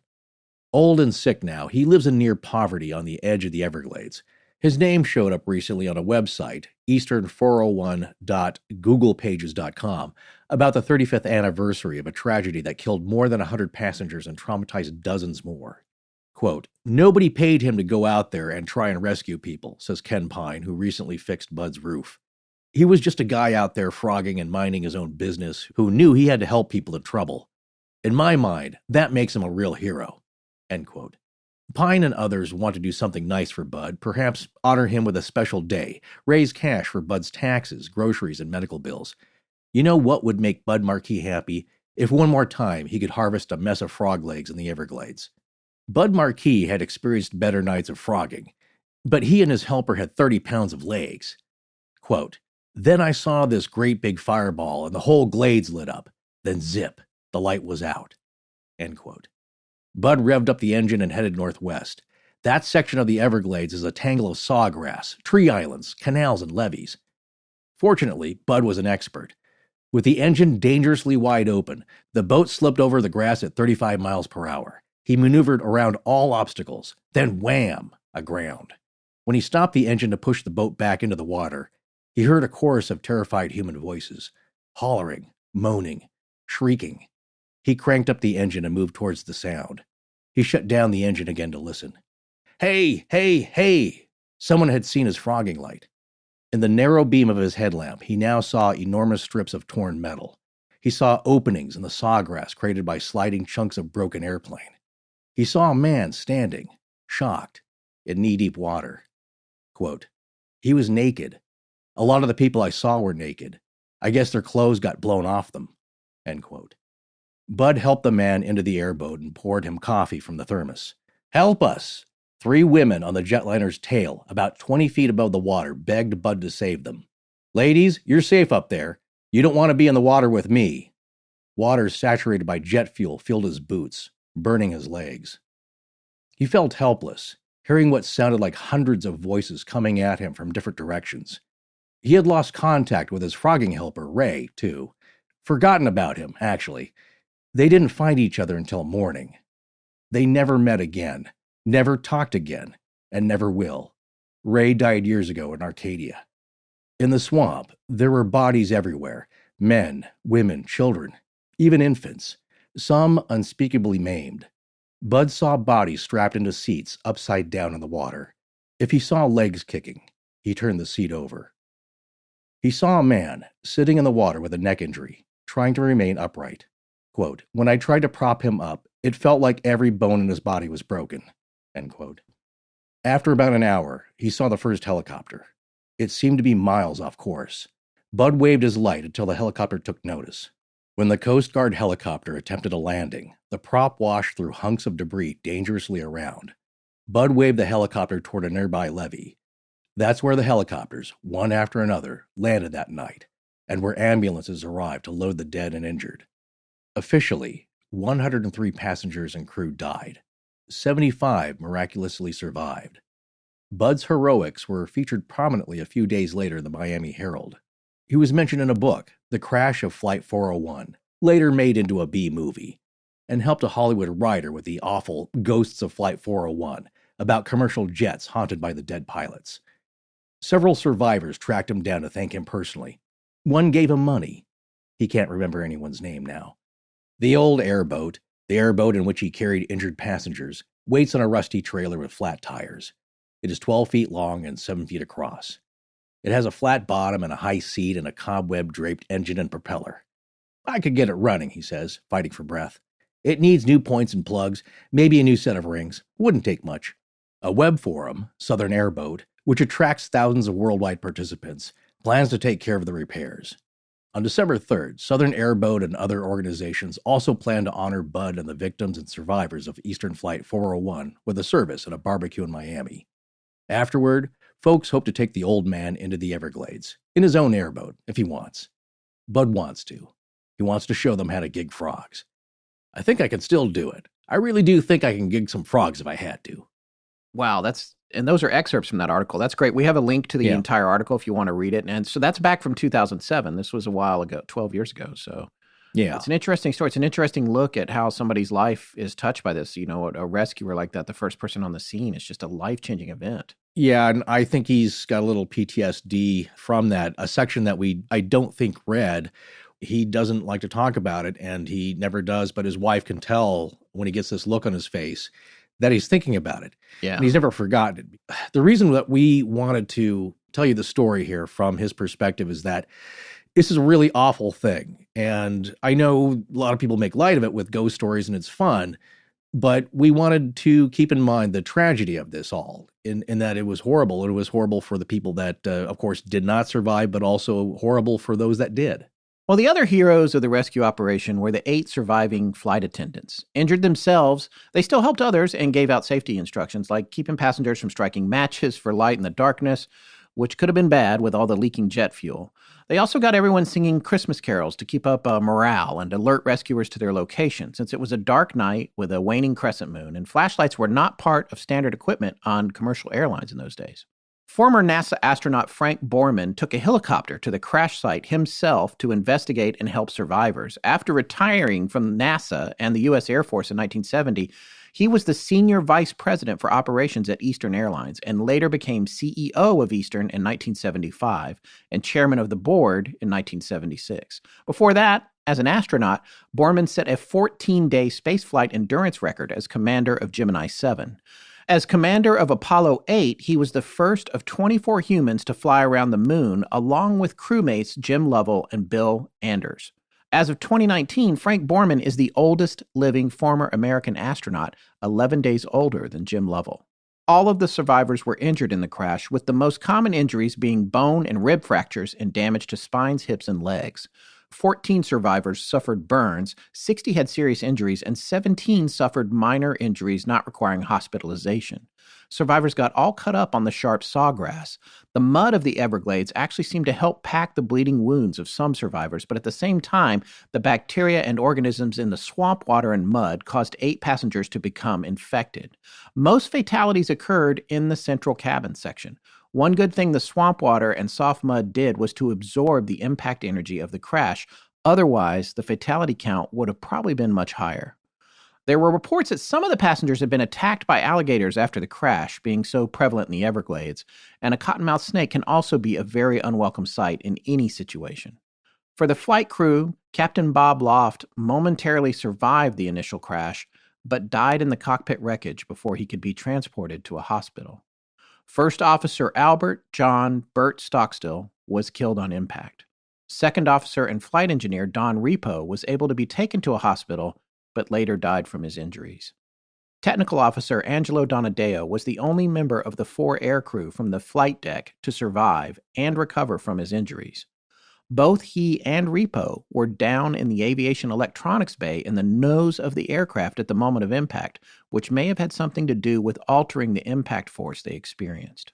Old and sick now, he lives in near poverty on the edge of the Everglades. His name showed up recently on a website, eastern401.googlepages.com, about the 35th anniversary of a tragedy that killed more than 100 passengers and traumatized dozens more. Quote, "Nobody paid him to go out there and try and rescue people," says Ken Pine, who recently fixed Bud's roof. "He was just a guy out there frogging and minding his own business who knew he had to help people in trouble. In my mind, that makes him a real hero." End quote. Pine and others want to do something nice for Bud, perhaps honor him with a special day, raise cash for Bud's taxes, groceries, and medical bills. You know what would make Bud Marquis happy? If one more time he could harvest a mess of frog legs in the Everglades. Bud Marquis had experienced better nights of frogging, but he and his helper had 30 pounds of legs. Quote, "Then I saw this great big fireball and the whole glades lit up. Then zip, the light was out." End quote. Bud revved up the engine and headed northwest. That section of the Everglades is a tangle of sawgrass, tree islands, canals, and levees. Fortunately, Bud was an expert. With the engine dangerously wide open, the boat slipped over the grass at 35 miles per hour. He maneuvered around all obstacles, then wham, aground. When he stopped the engine to push the boat back into the water, he heard a chorus of terrified human voices, hollering, moaning, shrieking. He cranked up the engine and moved towards the sound. He shut down the engine again to listen. Hey, hey, hey! Someone had seen his frogging light. In the narrow beam of his headlamp, he now saw enormous strips of torn metal. He saw openings in the sawgrass created by sliding chunks of broken airplane. He saw a man standing, shocked, in knee-deep water. Quote, "He was naked. A lot of the people I saw were naked. I guess their clothes got blown off them." End quote. Bud helped the man into the airboat and poured him coffee from the thermos. "Help us!" 3 women on the jetliner's tail, about 20 feet above the water, begged Bud to save them. "Ladies, you're safe up there. You don't want to be in the water with me." Water saturated by jet fuel filled his boots, burning his legs. He felt helpless, hearing what sounded like hundreds of voices coming at him from different directions. He had lost contact with his frogging helper, Ray, too. Forgotten about him, actually. They didn't find each other until morning. They never met again, never talked again, and never will. Ray died years ago in Arcadia. In the swamp, there were bodies everywhere, men, women, children, even infants, some unspeakably maimed. Bud saw bodies strapped into seats upside down in the water. If he saw legs kicking, he turned the seat over. He saw a man sitting in the water with a neck injury, trying to remain upright. Quote, "When I tried to prop him up, it felt like every bone in his body was broken." End quote. After about an hour, he saw the first helicopter. It seemed to be miles off course. Bud waved his light until the helicopter took notice. When the Coast Guard helicopter attempted a landing, the prop washed through hunks of debris dangerously around. Bud waved the helicopter toward a nearby levee. That's where the helicopters, one after another, landed that night, and where ambulances arrived to load the dead and injured. Officially, 103 passengers and crew died. 75 miraculously survived. Bud's heroics were featured prominently a few days later in the Miami Herald. He was mentioned in a book, The Crash of Flight 401, later made into a B movie, and helped a Hollywood writer with the awful Ghosts of Flight 401 about commercial jets haunted by the dead pilots. Several survivors tracked him down to thank him personally. One gave him money. He can't remember anyone's name now. The old airboat, the airboat in which he carried injured passengers, waits on a rusty trailer with flat tires. It is 12 feet long and 7 feet across. It has a flat bottom and a high seat and a cobweb-draped engine and propeller. "I could get it running," he says, fighting for breath. "It needs new points and plugs, maybe a new set of rings. Wouldn't take much." A web forum, Southern Airboat, which attracts thousands of worldwide participants, plans to take care of the repairs. On December 3rd, Southern Airboat and other organizations also plan to honor Bud and the victims and survivors of Eastern Flight 401 with a service and a barbecue in Miami. Afterward, folks hope to take the old man into the Everglades, in his own airboat, if he wants. Bud wants to. He wants to show them how to gig frogs. "I think I can still do it. I really do think I can gig some frogs if I had to." Wow, and those are excerpts from that article. That's great. We have a link to the entire article if you want to read it. And so that's back from 2007. This was a while ago, 12 years ago. So yeah, it's an interesting story. It's an interesting look at how somebody's life is touched by this. You know, a rescuer like that, the first person on the scene, is just a life-changing event. Yeah, and I think he's got a little PTSD from that. A section that I don't think read. He doesn't like to talk about it, and he never does, but his wife can tell when he gets this look on his face that he's thinking about it. Yeah. And he's never forgotten it. The reason that we wanted to tell you the story here from his perspective is that this is a really awful thing. And I know a lot of people make light of it with ghost stories and it's fun, but we wanted to keep in mind the tragedy of this all in that it was horrible. It was horrible for the people that, of course, did not survive, but also horrible for those that did. Well, the other heroes of the rescue operation were the 8 surviving flight attendants. Injured themselves, they still helped others and gave out safety instructions like keeping passengers from striking matches for light in the darkness, which could have been bad with all the leaking jet fuel. They also got everyone singing Christmas carols to keep up morale and alert rescuers to their location, since it was a dark night with a waning crescent moon, and flashlights were not part of standard equipment on commercial airlines in those days. Former NASA astronaut Frank Borman took a helicopter to the crash site himself to investigate and help survivors. After retiring from NASA and the U.S. Air Force in 1970, he was the senior vice president for operations at Eastern Airlines and later became CEO of Eastern in 1975 and chairman of the board in 1976. Before that, as an astronaut, Borman set a 14-day spaceflight endurance record as commander of Gemini 7. As commander of Apollo 8, he was the first of 24 humans to fly around the moon, along with crewmates Jim Lovell and Bill Anders. As of 2019, Frank Borman is the oldest living former American astronaut, 11 days older than Jim Lovell. All of the survivors were injured in the crash, with the most common injuries being bone and rib fractures and damage to spines, hips, and legs. 14 survivors suffered burns, 60 had serious injuries, and 17 suffered minor injuries not requiring hospitalization. Survivors got all cut up on the sharp sawgrass. The mud of the Everglades actually seemed to help pack the bleeding wounds of some survivors, but at the same time, the bacteria and organisms in the swamp water and mud caused 8 passengers to become infected. Most fatalities occurred in the central cabin section. One good thing the swamp water and soft mud did was to absorb the impact energy of the crash. Otherwise, the fatality count would have probably been much higher. There were reports that some of the passengers had been attacked by alligators after the crash, being so prevalent in the Everglades, and a cottonmouth snake can also be a very unwelcome sight in any situation. For the flight crew, Captain Bob Loft momentarily survived the initial crash, but died in the cockpit wreckage before he could be transported to a hospital. First Officer Albert John Burt Stockstill was killed on impact. Second Officer and Flight Engineer Don Repo was able to be taken to a hospital, but later died from his injuries. Technical Officer Angelo Donadeo was the only member of the 4 aircrew from the flight deck to survive and recover from his injuries. Both he and Repo were down in the aviation electronics bay in the nose of the aircraft at the moment of impact, which may have had something to do with altering the impact force they experienced.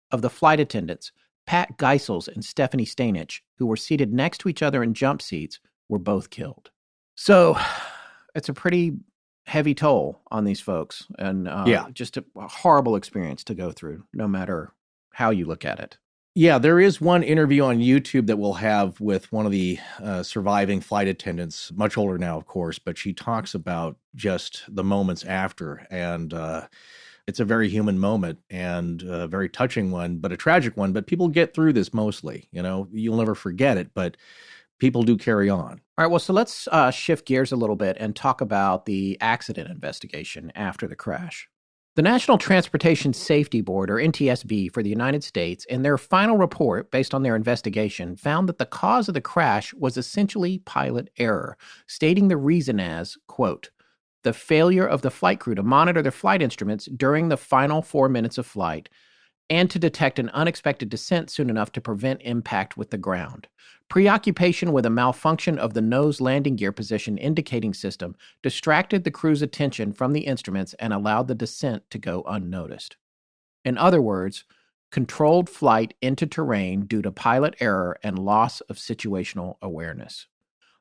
Of the flight attendants, Pat Geisels and Stephanie Stanich, who were seated next to each other in jump seats, were both killed. So, it's a pretty heavy toll on these folks, and just a horrible experience to go through, no matter how you look at it. Yeah, there is one interview on YouTube that we'll have with one of the surviving flight attendants, much older now, of course, but she talks about just the moments after, and it's a very human moment and a very touching one, but a tragic one, but people get through this mostly, you'll never forget it, but people do carry on. All right, well, so let's shift gears a little bit and talk about the accident investigation after the crash. The National Transportation Safety Board, or NTSB, for the United States, in their final report, based on their investigation, found that the cause of the crash was essentially pilot error, stating the reason as, quote, the failure of the flight crew to monitor their flight instruments during the final 4 minutes of flight and to detect an unexpected descent soon enough to prevent impact with the ground. Preoccupation with a malfunction of the nose landing gear position indicating system distracted the crew's attention from the instruments and allowed the descent to go unnoticed. In other words, controlled flight into terrain due to pilot error and loss of situational awareness.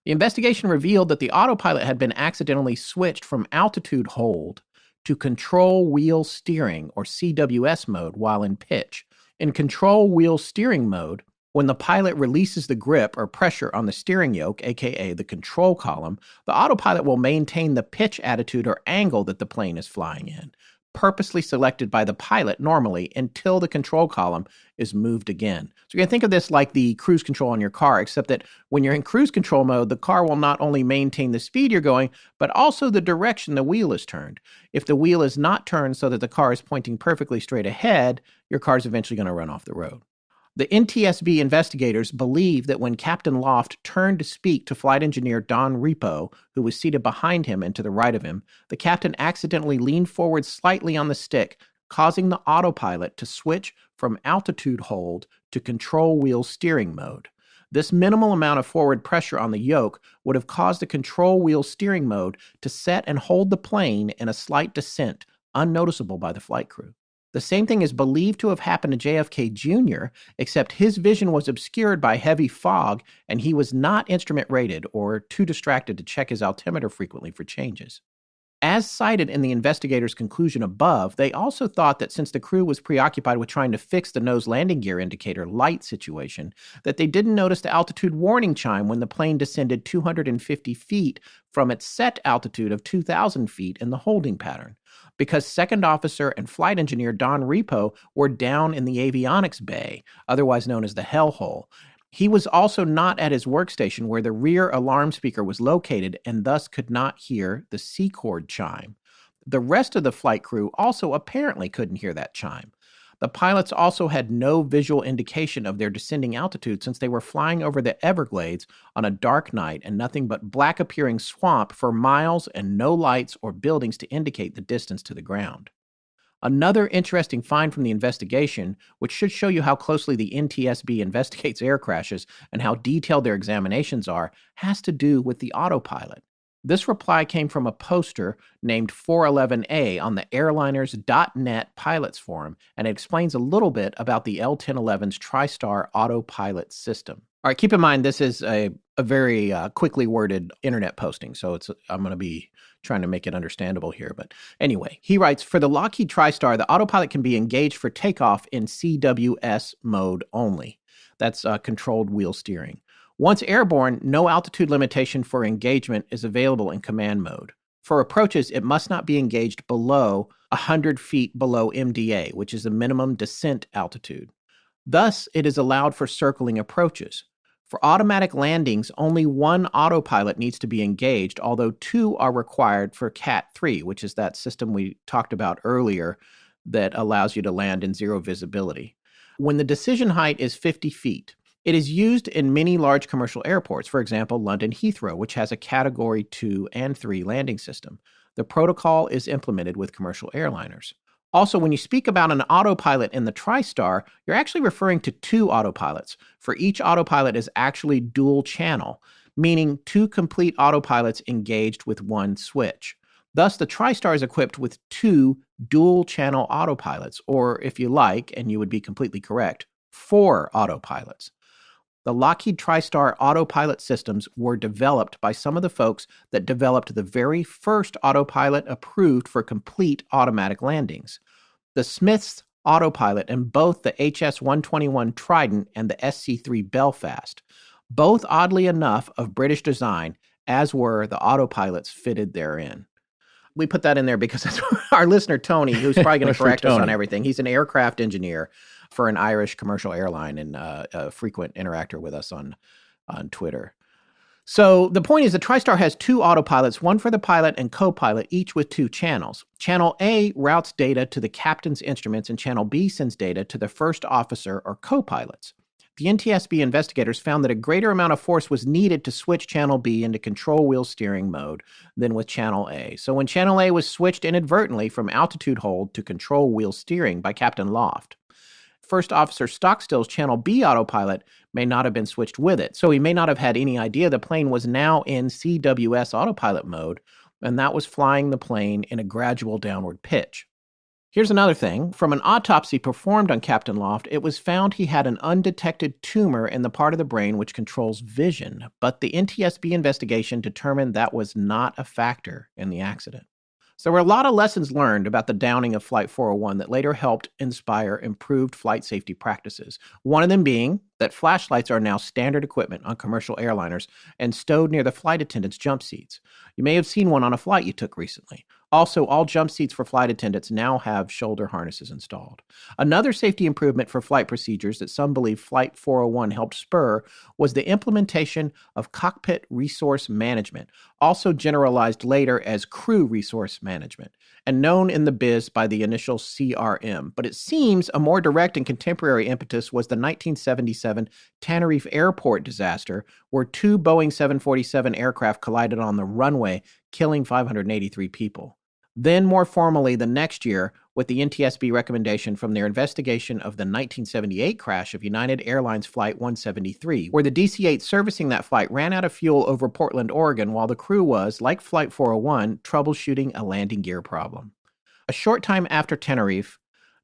The investigation revealed that the autopilot had been accidentally switched from altitude hold to control wheel steering, or CWS mode, while in pitch. In control wheel steering mode, when the pilot releases the grip or pressure on the steering yoke, aka the control column, the autopilot will maintain the pitch attitude or angle that the plane is flying in, purposely selected by the pilot normally until the control column is moved again. So you can think of this like the cruise control on your car, except that when you're in cruise control mode, the car will not only maintain the speed you're going, but also the direction the wheel is turned. If the wheel is not turned so that the car is pointing perfectly straight ahead, your car is eventually going to run off the road. The NTSB investigators believe that when Captain Loft turned to speak to flight engineer Don Repo, who was seated behind him and to the right of him, the captain accidentally leaned forward slightly on the stick, causing the autopilot to switch from altitude hold to control wheel steering mode. This minimal amount of forward pressure on the yoke would have caused the control wheel steering mode to set and hold the plane in a slight descent, unnoticeable by the flight crew. The same thing is believed to have happened to JFK Jr., except his vision was obscured by heavy fog and he was not instrument rated or too distracted to check his altimeter frequently for changes. As cited in the investigators' conclusion above, they also thought that since the crew was preoccupied with trying to fix the nose landing gear indicator light situation, that they didn't notice the altitude warning chime when the plane descended 250 feet from its set altitude of 2,000 feet in the holding pattern, because Second Officer and Flight Engineer Don Repo were down in the avionics bay, otherwise known as the hellhole. He was also not at his workstation where the rear alarm speaker was located and thus could not hear the C-chord chime. The rest of the flight crew also apparently couldn't hear that chime. The pilots also had no visual indication of their descending altitude since they were flying over the Everglades on a dark night and nothing but black appearing swamp for miles and no lights or buildings to indicate the distance to the ground. Another interesting find from the investigation, which should show you how closely the NTSB investigates air crashes and how detailed their examinations are, has to do with the autopilot. This reply came from a poster named 411A on the airliners.net pilots forum, and it explains a little bit about the L-1011's Tristar autopilot system. All right, keep in mind this is a very quickly worded internet posting, so I'm going to be trying to make it understandable here. But anyway, he writes, for the Lockheed Tristar, the autopilot can be engaged for takeoff in CWS mode only. That's controlled wheel steering. Once airborne, no altitude limitation for engagement is available in command mode. For approaches, it must not be engaged below 100 feet below MDA, which is the minimum descent altitude. Thus, it is allowed for circling approaches. For automatic landings, only one autopilot needs to be engaged, although two are required for Cat 3, which is that system we talked about earlier that allows you to land in zero visibility. When the decision height is 50 feet, it is used in many large commercial airports, for example, London Heathrow, which has a Category 2 and 3 landing system. The protocol is implemented with commercial airliners. Also, when you speak about an autopilot in the Tristar, you're actually referring to two autopilots, for each autopilot is actually dual channel, meaning two complete autopilots engaged with one switch. Thus, the Tristar is equipped with two dual channel autopilots, or if you like, and you would be completely correct, 4 autopilots. The Lockheed Tristar autopilot systems were developed by some of the folks that developed the very first autopilot approved for complete automatic landings. The Smiths autopilot in both the HS-121 Trident and the SC-3 Belfast, both oddly enough of British design, as were the autopilots fitted therein. We put that in there because that's our listener, Tony, who's probably going to correct us on everything. He's an aircraft engineer for an Irish commercial airline and a frequent interactor with us on Twitter. So the point is the Tristar has 2 autopilots, one for the pilot and co-pilot, each with 2 channels. Channel A routes data to the captain's instruments, and Channel B sends data to the first officer or co-pilots. The NTSB investigators found that a greater amount of force was needed to switch Channel B into control wheel steering mode than with Channel A. So when Channel A was switched inadvertently from altitude hold to control wheel steering by Captain Loft, First Officer Stockstill's Channel B autopilot may not have been switched with it, so he may not have had any idea the plane was now in CWS autopilot mode, and that was flying the plane in a gradual downward pitch. Here's another thing. From an autopsy performed on Captain Loft, it was found he had an undetected tumor in the part of the brain which controls vision, but the NTSB investigation determined that was not a factor in the accident. So there were a lot of lessons learned about the downing of Flight 401 that later helped inspire improved flight safety practices. One of them being that flashlights are now standard equipment on commercial airliners and stowed near the flight attendants' jump seats. You may have seen one on a flight you took recently. Also, all jump seats for flight attendants now have shoulder harnesses installed. Another safety improvement for flight procedures that some believe Flight 401 helped spur was the implementation of cockpit resource management, also generalized later as crew resource management, and known in the biz by the initial CRM. But it seems a more direct and contemporary impetus was the 1977 Tanneriff Airport disaster, where 2 Boeing 747 aircraft collided on the runway, killing 583 people. Then, more formally, the next year, with the NTSB recommendation from their investigation of the 1978 crash of United Airlines Flight 173, where the DC-8 servicing that flight ran out of fuel over Portland, Oregon, while the crew was, like Flight 401, troubleshooting a landing gear problem. A short time after Tanneriff,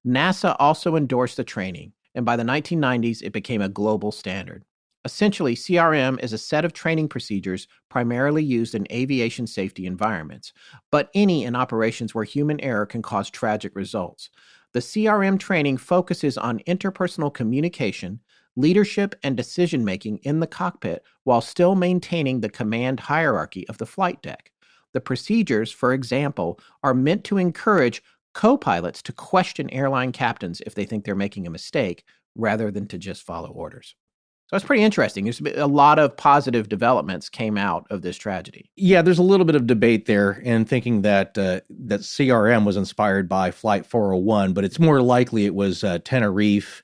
NASA also endorsed the training, and by the 1990s, it became a global standard. Essentially, CRM is a set of training procedures primarily used in aviation safety environments, but any in operations where human error can cause tragic results. The CRM training focuses on interpersonal communication, leadership, and decision-making in the cockpit while still maintaining the command hierarchy of the flight deck. The procedures, for example, are meant to encourage co-pilots to question airline captains if they think they're making a mistake, rather than to just follow orders. So it's pretty interesting. There's a lot of positive developments came out of this tragedy. Yeah, there's a little bit of debate there in thinking that that CRM was inspired by Flight 401, but it's more likely it was Tanneriff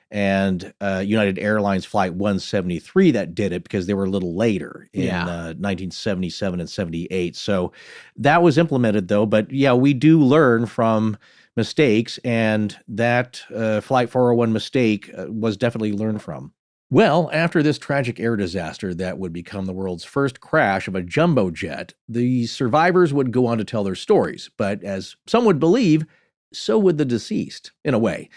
and United Airlines Flight 173 that did it, because they were a little later in 1977 and 78. So that was implemented, though. But yeah, we do learn from mistakes, and that Flight 401 mistake was definitely learned from. Well, after this tragic air disaster that would become the world's first crash of a jumbo jet, the survivors would go on to tell their stories. But as some would believe, so would the deceased, in a way.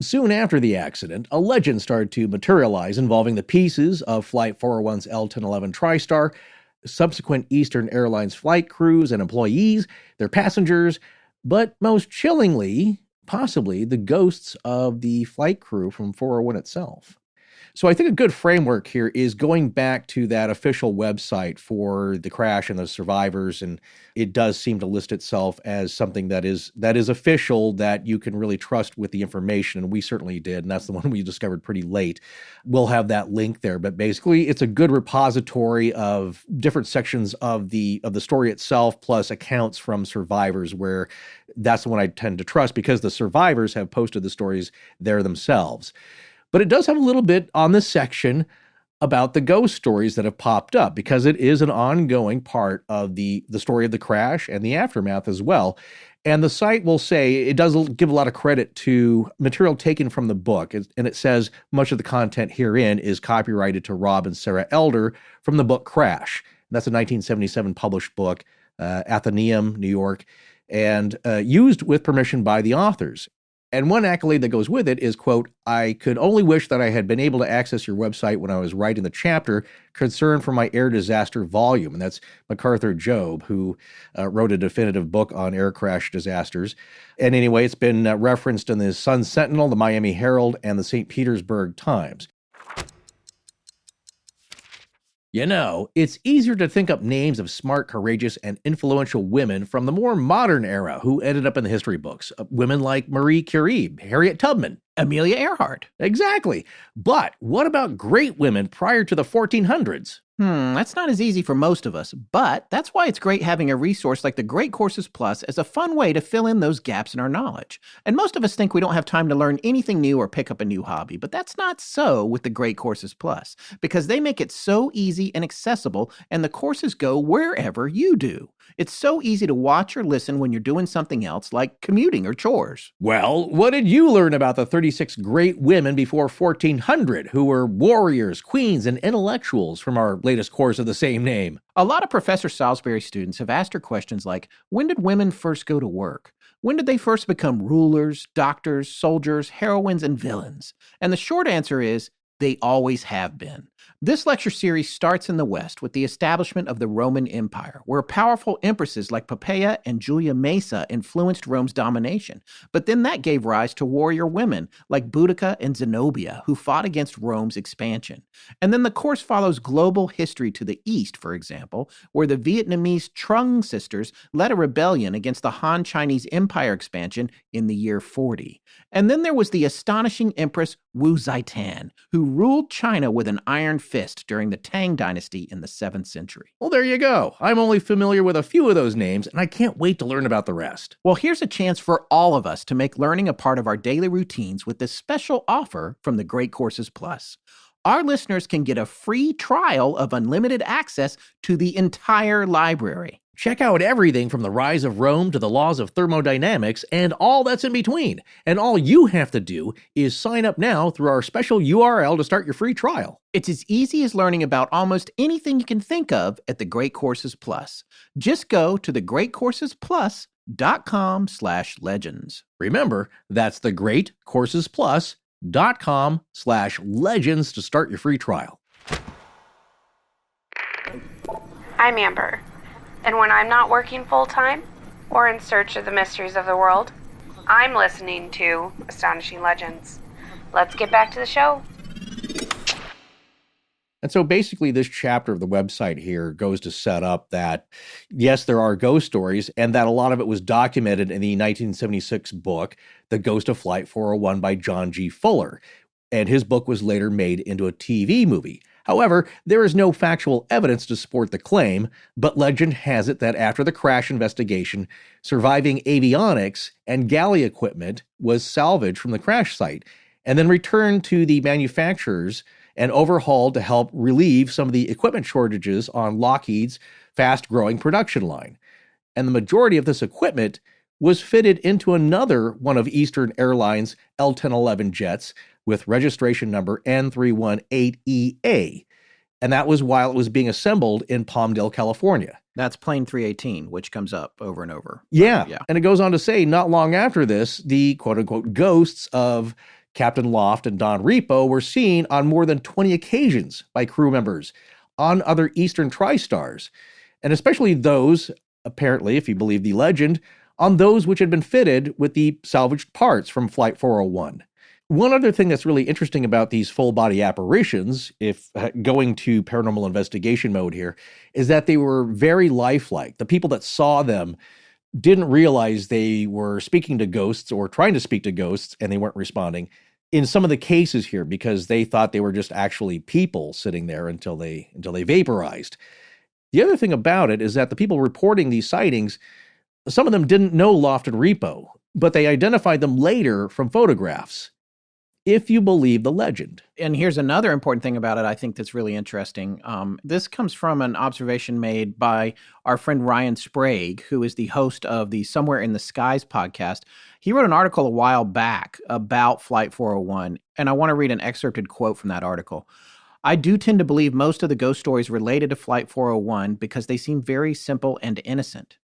Soon after the accident, a legend started to materialize involving the pieces of Flight 401's L-1011 Tristar, subsequent Eastern Airlines flight crews and employees, their passengers, but most chillingly, possibly, the ghosts of the flight crew from 401 itself. So I think a good framework here is going back to that official website for the crash and the survivors, and it does seem to list itself as something that is official, that you can really trust with the information, and we certainly did, and that's the one we discovered pretty late. We'll have that link there, but basically it's a good repository of different sections of the story itself, plus accounts from survivors, where that's the one I tend to trust because the survivors have posted the stories there themselves. But it does have a little bit on this section about the ghost stories that have popped up, because it is an ongoing part of the story of the crash and the aftermath as well. And the site will say, it does give a lot of credit to material taken from the book. And it says much of the content herein is copyrighted to Rob and Sarah Elder from the book Crash. And that's a 1977 published book, Athenaeum, New York, and used with permission by the authors. And one accolade that goes with it is, quote, "I could only wish that I had been able to access your website when I was writing the chapter concerned for my air disaster volume." And that's MacArthur Job, who wrote a definitive book on air crash disasters. And anyway, it's been referenced in the Sun Sentinel, the Miami Herald, and the St. Petersburg Times. You know, it's easier to think up names of smart, courageous, and influential women from the more modern era who ended up in the history books. Women like Marie Curie, Harriet Tubman, Amelia Earhart. Exactly. But what about great women prior to the 1400s? That's not as easy for most of us, but that's why it's great having a resource like the Great Courses Plus as a fun way to fill in those gaps in our knowledge. And most of us think we don't have time to learn anything new or pick up a new hobby, but that's not so with the Great Courses Plus, because they make it so easy and accessible, and the courses go wherever you do. It's so easy to watch or listen when you're doing something else, like commuting or chores. Well, what did you learn about the 36 great women before 1400 who were warriors, queens, and intellectuals from our latest course of the same name? A lot of Professor Salisbury students have asked her questions like, when did women first go to work? When did they first become rulers, doctors, soldiers, heroines, and villains? And the short answer is, they always have been. This lecture series starts in the West with the establishment of the Roman Empire, where powerful empresses like Poppaea and Julia Maesa influenced Rome's domination. But then that gave rise to warrior women like Boudica and Zenobia, who fought against Rome's expansion. And then the course follows global history to the East, for example, where the Vietnamese Trung sisters led a rebellion against the Han Chinese Empire expansion in the year 40. And then there was the astonishing Empress Wu Zetian, who ruled China with an iron fist during the Tang Dynasty in the 7th century. Well, there you go. I'm only familiar with a few of those names, and I can't wait to learn about the rest. Well, here's a chance for all of us to make learning a part of our daily routines with this special offer from the Great Courses Plus. Our listeners can get a free trial of unlimited access to the entire library. Check out everything from the rise of Rome to the laws of thermodynamics and all that's in between. And all you have to do is sign up now through our special URL to start your free trial. It's as easy as learning about almost anything you can think of at the Great Courses Plus. Just go to thegreatcoursesplus.com/legends. Remember, that's thegreatcoursesplus.com/legends to start your free trial. I'm Amber, and when I'm not working full-time or in search of the mysteries of the world, I'm listening to Astonishing Legends. Let's get back to the show. And so basically this chapter of the website here goes to set up that, yes, there are ghost stories, and that a lot of it was documented in the 1976 book, The Ghost of Flight 401 by John G. Fuller. And his book was later made into a TV movie. However, there is no factual evidence to support the claim, but legend has it that after the crash investigation, surviving avionics and galley equipment was salvaged from the crash site and then returned to the manufacturers and overhauled to help relieve some of the equipment shortages on Lockheed's fast-growing production line. And the majority of this equipment was fitted into another one of Eastern Airlines L-1011 jets with registration number N318EA. And that was while it was being assembled in Palmdale, California. That's plane 318, which comes up over and over. Yeah. And it goes on to say, not long after this, the quote-unquote ghosts of Captain Loft and Don Repo were seen on more than 20 occasions by crew members on other Eastern Tristars, and especially those, apparently, if you believe the legend, on those which had been fitted with the salvaged parts from Flight 401. One other thing that's really interesting about these full-body apparitions, if going to paranormal investigation mode here, is that they were very lifelike. The people that saw them didn't realize they were speaking to ghosts or trying to speak to ghosts, and they weren't responding in some of the cases here because they thought they were just actually people sitting there until they vaporized. The other thing about it is that the people reporting these sightings, some of them didn't know Loft and Repo, but they identified them later from photographs, if you believe the legend. And here's another important thing about it, I think that's really interesting. This comes from an observation made by our friend Ryan Sprague, who is the host of the Somewhere in the Skies podcast. He wrote an article a while back about Flight 401, and I want to read an excerpted quote from that article. I do tend to believe most of the ghost stories related to Flight 401 because they seem very simple and innocent.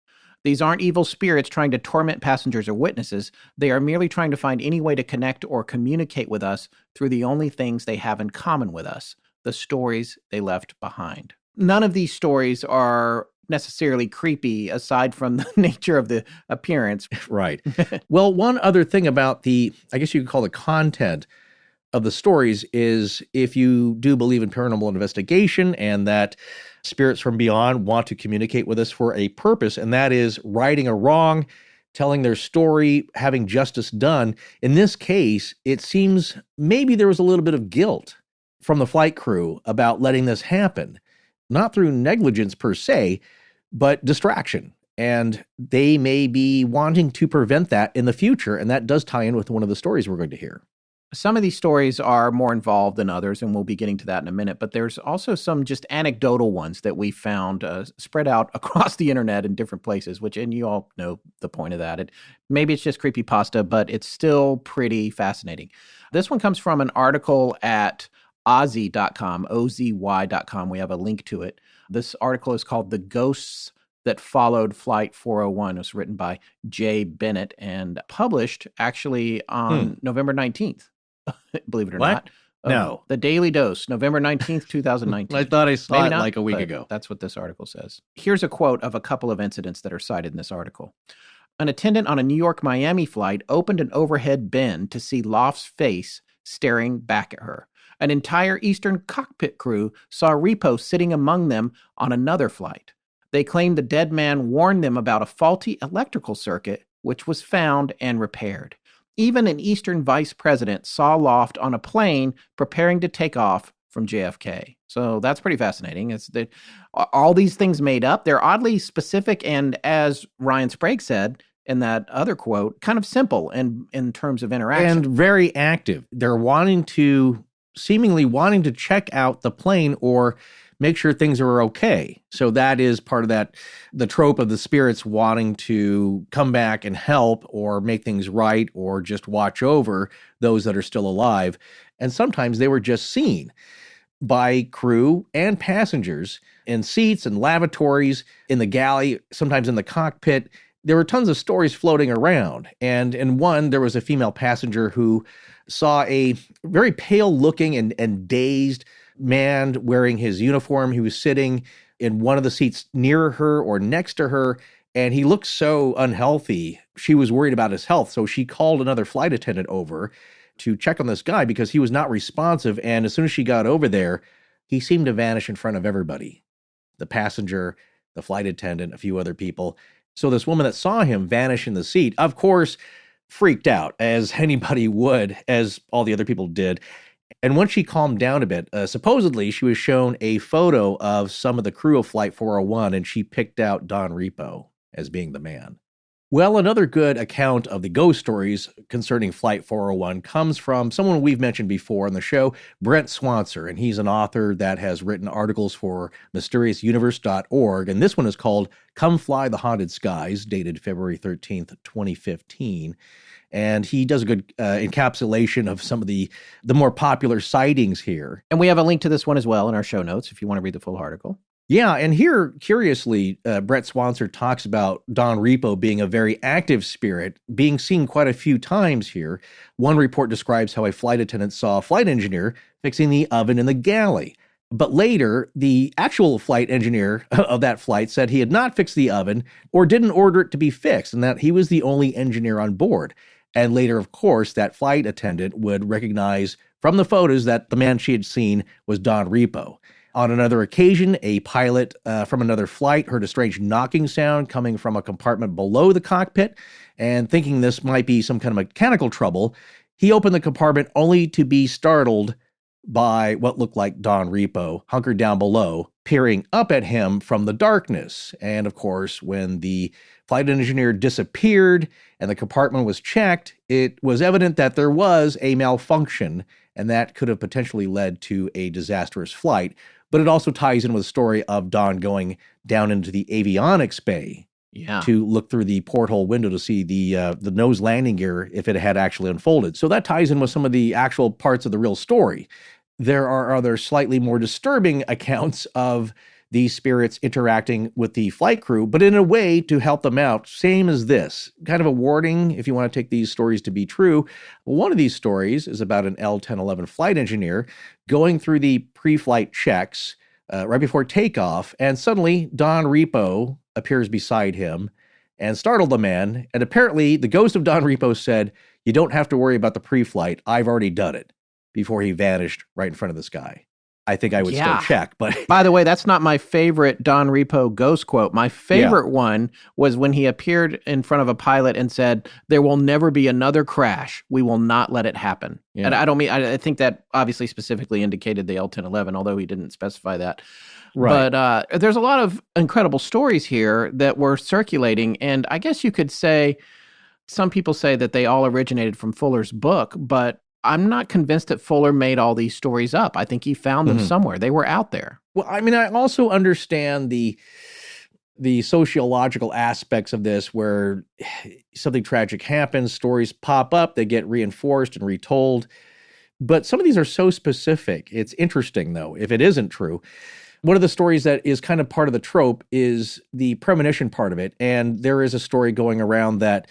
These aren't evil spirits trying to torment passengers or witnesses. They are merely trying to find any way to connect or communicate with us through the only things they have in common with us, the stories they left behind. None of these stories are necessarily creepy aside from the nature of the appearance. Right. Well, one other thing about I guess you could call the content of the stories is if you do believe in paranormal investigation and that spirits from beyond want to communicate with us for a purpose, and that is righting a wrong, telling their story, having justice done. In this case, it seems maybe there was a little bit of guilt from the flight crew about letting this happen, not through negligence per se, but distraction. And they may be wanting to prevent that in the future, and that does tie in with one of the stories we're going to hear. Some of these stories are more involved than others, and we'll be getting to that in a minute, but there's also some just anecdotal ones that we found spread out across the internet in different places, and you all know the point of that. Maybe it's just creepypasta, but it's still pretty fascinating. This one comes from an article at Ozy.com, OZY.com. We have a link to it. This article is called The Ghosts That Followed Flight 401. It was written by Jay Bennett and published actually on November 19th. Believe it or not. No. The Daily Dose, November 19th, 2019. I thought I saw Maybe it not, like a week but ago. That's what this article says. Here's a quote of a couple of incidents that are cited in this article. An attendant on a New York-Miami flight opened an overhead bin to see Loft's face staring back at her. An entire Eastern cockpit crew saw Repo sitting among them on another flight. They claimed the dead man warned them about a faulty electrical circuit, which was found and repaired. Even an Eastern vice president saw Loft on a plane preparing to take off from JFK. So that's pretty fascinating. It's that all these things made up. They're oddly specific and, as Ryan Sprague said in that other quote, kind of simple in terms of interaction. And very active. They're seemingly wanting to check out the plane or make sure things are okay. So that is part of that, the trope of the spirits wanting to come back and help or make things right or just watch over those that are still alive. And sometimes they were just seen by crew and passengers in seats and lavatories, in the galley, sometimes in the cockpit. There were tons of stories floating around. And in one, there was a female passenger who saw a very pale looking and dazed man wearing his uniform. He was sitting in one of the seats near her or next to her, and he looked so unhealthy. She was worried about his health. So she called another flight attendant over to check on this guy because he was not responsive. And as soon as she got over there, he seemed to vanish in front of everybody. The passenger, the flight attendant, a few other people. So this woman that saw him vanish in the seat, of course, freaked out, as anybody would, as all the other people did. And once she calmed down a bit, supposedly she was shown a photo of some of the crew of Flight 401, and she picked out Don Repo as being the man. Well, another good account of the ghost stories concerning Flight 401 comes from someone we've mentioned before on the show, Brent Swancer, and he's an author that has written articles for MysteriousUniverse.org, and this one is called Come Fly the Haunted Skies, dated February 13th, 2015. And he does a good encapsulation of some of the more popular sightings here. And we have a link to this one as well in our show notes if you want to read the full article. Yeah, and here, curiously, Brett Swancer talks about Don Repo being a very active spirit, being seen quite a few times here. One report describes how a flight attendant saw a flight engineer fixing the oven in the galley. But later, the actual flight engineer of that flight said he had not fixed the oven or didn't order it to be fixed, and that he was the only engineer on board. And later, of course, that flight attendant would recognize from the photos that the man she had seen was Don Repo. On another occasion, a pilot from another flight heard a strange knocking sound coming from a compartment below the cockpit, and thinking this might be some kind of mechanical trouble, he opened the compartment only to be startled by what looked like Don Repo, hunkered down below, peering up at him from the darkness. And of course, when the flight engineer disappeared and the compartment was checked, it was evident that there was a malfunction, and that could have potentially led to a disastrous flight. But it also ties in with the story of Don going down into the avionics bay to look through the porthole window to see the nose landing gear if it had actually unfolded. So that ties in with some of the actual parts of the real story. There are other slightly more disturbing accounts of these spirits interacting with the flight crew, but in a way to help them out, same as this. Kind of a warning if you want to take these stories to be true. One of these stories is about an L-1011 flight engineer going through the pre-flight checks right before takeoff, and suddenly Don Repo appears beside him and startled the man, and apparently the ghost of Don Repo said, "You don't have to worry about the pre-flight, I've already done it," before he vanished right in front of this guy. I think I would still check, but... By the way, that's not my favorite Don Repo ghost quote. My favorite one was when he appeared in front of a pilot and said, "There will never be another crash. We will not let it happen." Yeah. And I think that obviously specifically indicated the L-1011, although he didn't specify that. Right. But there's a lot of incredible stories here that were circulating, and I guess you could say, some people say that they all originated from Fuller's book, but I'm not convinced that Fuller made all these stories up. I think he found them somewhere. They were out there. Well, I mean, I also understand the sociological aspects of this, where something tragic happens, stories pop up, they get reinforced and retold. But some of these are so specific. It's interesting, though, if it isn't true. One of the stories that is kind of part of the trope is the premonition part of it. And there is a story going around that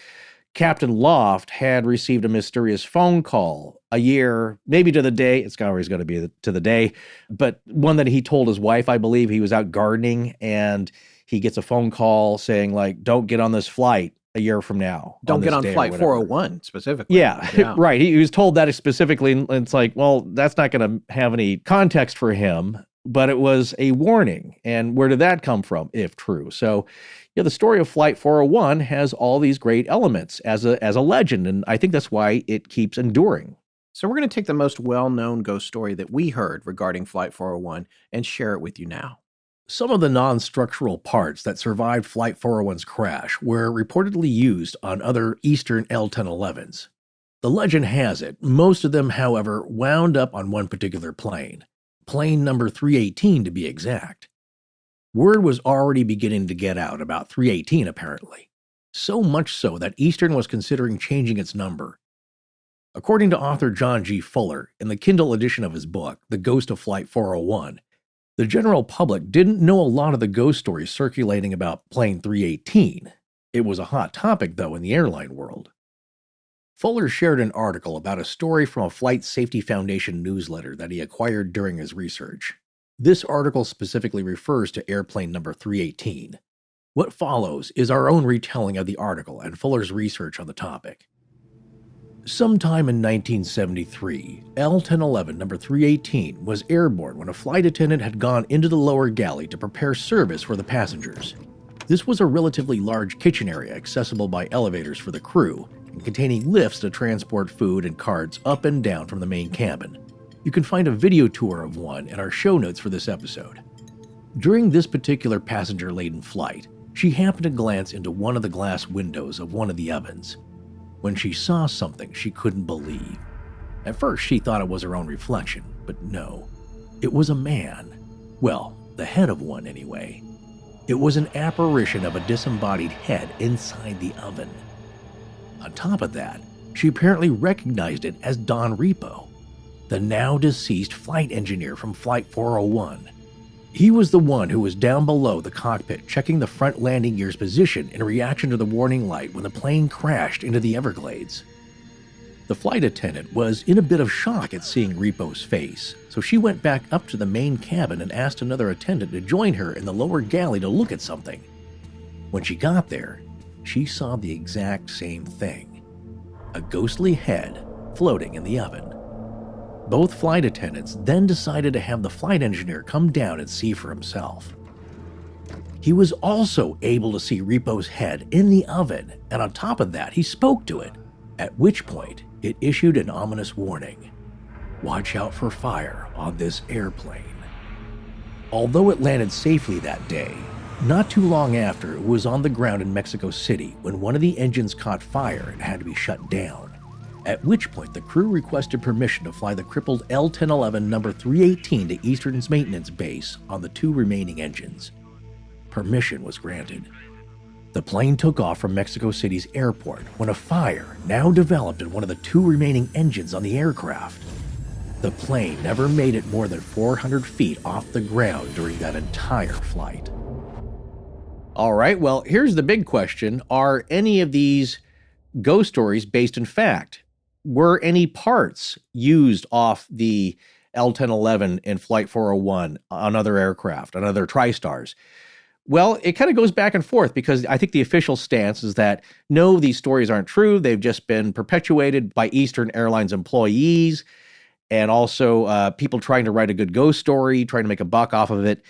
Captain Loft had received a mysterious phone call a year, maybe to the day, it's always going to be to the day, but one that he told his wife, I believe. He was out gardening and he gets a phone call saying, like, don't get on this flight a year from now. Don't get on flight 401 specifically. Yeah. Right. He was told that specifically, and it's like, well, that's not going to have any context for him, but it was a warning. And where did that come from, if true? So, the story of Flight 401 has all these great elements as a legend, and I think that's why it keeps enduring. So we're going to take the most well-known ghost story that we heard regarding Flight 401 and share it with you now. Some of the non-structural parts that survived Flight 401's crash were reportedly used on other Eastern L-1011s. The legend has it, most of them, however, wound up on one particular plane. plane number 318 to be exact. Word was already beginning to get out about 318 apparently, so much so that Eastern was considering changing its number. According to author John G. Fuller, in the Kindle edition of his book, The Ghost of Flight 401, the general public didn't know a lot of the ghost stories circulating about Plane 318. It was a hot topic, though, in the airline world. Fuller shared an article about a story from a Flight Safety Foundation newsletter that he acquired during his research. This article specifically refers to airplane number 318. What follows is our own retelling of the article and Fuller's research on the topic. Sometime in 1973, L-1011 number 318 was airborne when a flight attendant had gone into the lower galley to prepare service for the passengers. This was a relatively large kitchen area accessible by elevators for the crew and containing lifts to transport food and carts up and down from the main cabin. You can find a video tour of one in our show notes for this episode. During this particular passenger-laden flight, she happened to glance into one of the glass windows of one of the ovens, when she saw something she couldn't believe. At first, she thought it was her own reflection, but no. It was a man. Well, the head of one anyway. It was an apparition of a disembodied head inside the oven. On top of that, she apparently recognized it as Don Repo, the now deceased flight engineer from Flight 401. He was the one who was down below the cockpit checking the front landing gear's position in reaction to the warning light when the plane crashed into the Everglades. The flight attendant was in a bit of shock at seeing Repo's face, so she went back up to the main cabin and asked another attendant to join her in the lower galley to look at something. When she got there, she saw the exact same thing: a ghostly head floating in the oven. Both flight attendants then decided to have the flight engineer come down and see for himself. He was also able to see Repo's head in the oven, and on top of that, he spoke to it, at which point it issued an ominous warning: watch out for fire on this airplane. Although it landed safely that day, not too long after it was on the ground in Mexico City when one of the engines caught fire and had to be shut down, at which point the crew requested permission to fly the crippled L-1011 number 318 to Eastern's maintenance base on the two remaining engines. Permission was granted. The plane took off from Mexico City's airport when a fire now developed in one of the two remaining engines on the aircraft. The plane never made it more than 400 feet off the ground during that entire flight. All right, well, here's the big question. Are any of these ghost stories based in fact? Were any parts used off the L-1011 in Flight 401 on other aircraft, on other Tristars? Well, it kind of goes back and forth because I think the official stance is that no, these stories aren't true. They've just been perpetuated by Eastern Airlines employees and also people trying to write a good ghost story, trying to make a buck off of it.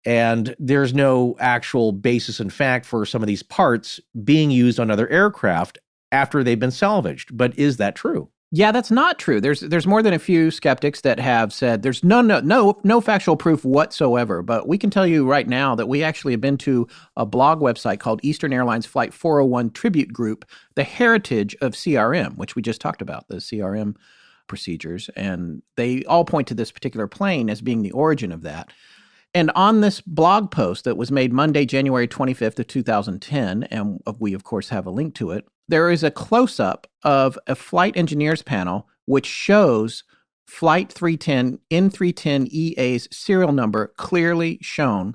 And there's no actual basis in fact for some of these parts being used on other aircraft after they've been salvaged. But is that true? Yeah, that's not true. There's more than a few skeptics that have said there's no factual proof whatsoever. But we can tell you right now that we actually have been to a blog website called Eastern Airlines Flight 401 Tribute Group, the heritage of CRM, which we just talked about, the CRM procedures. And they all point to this particular plane as being the origin of that. And on this blog post that was made Monday, January 25th of 2010, and we, of course, have a link to it, there is a close-up of a flight engineers panel which shows Flight 310 N310EA's serial number clearly shown,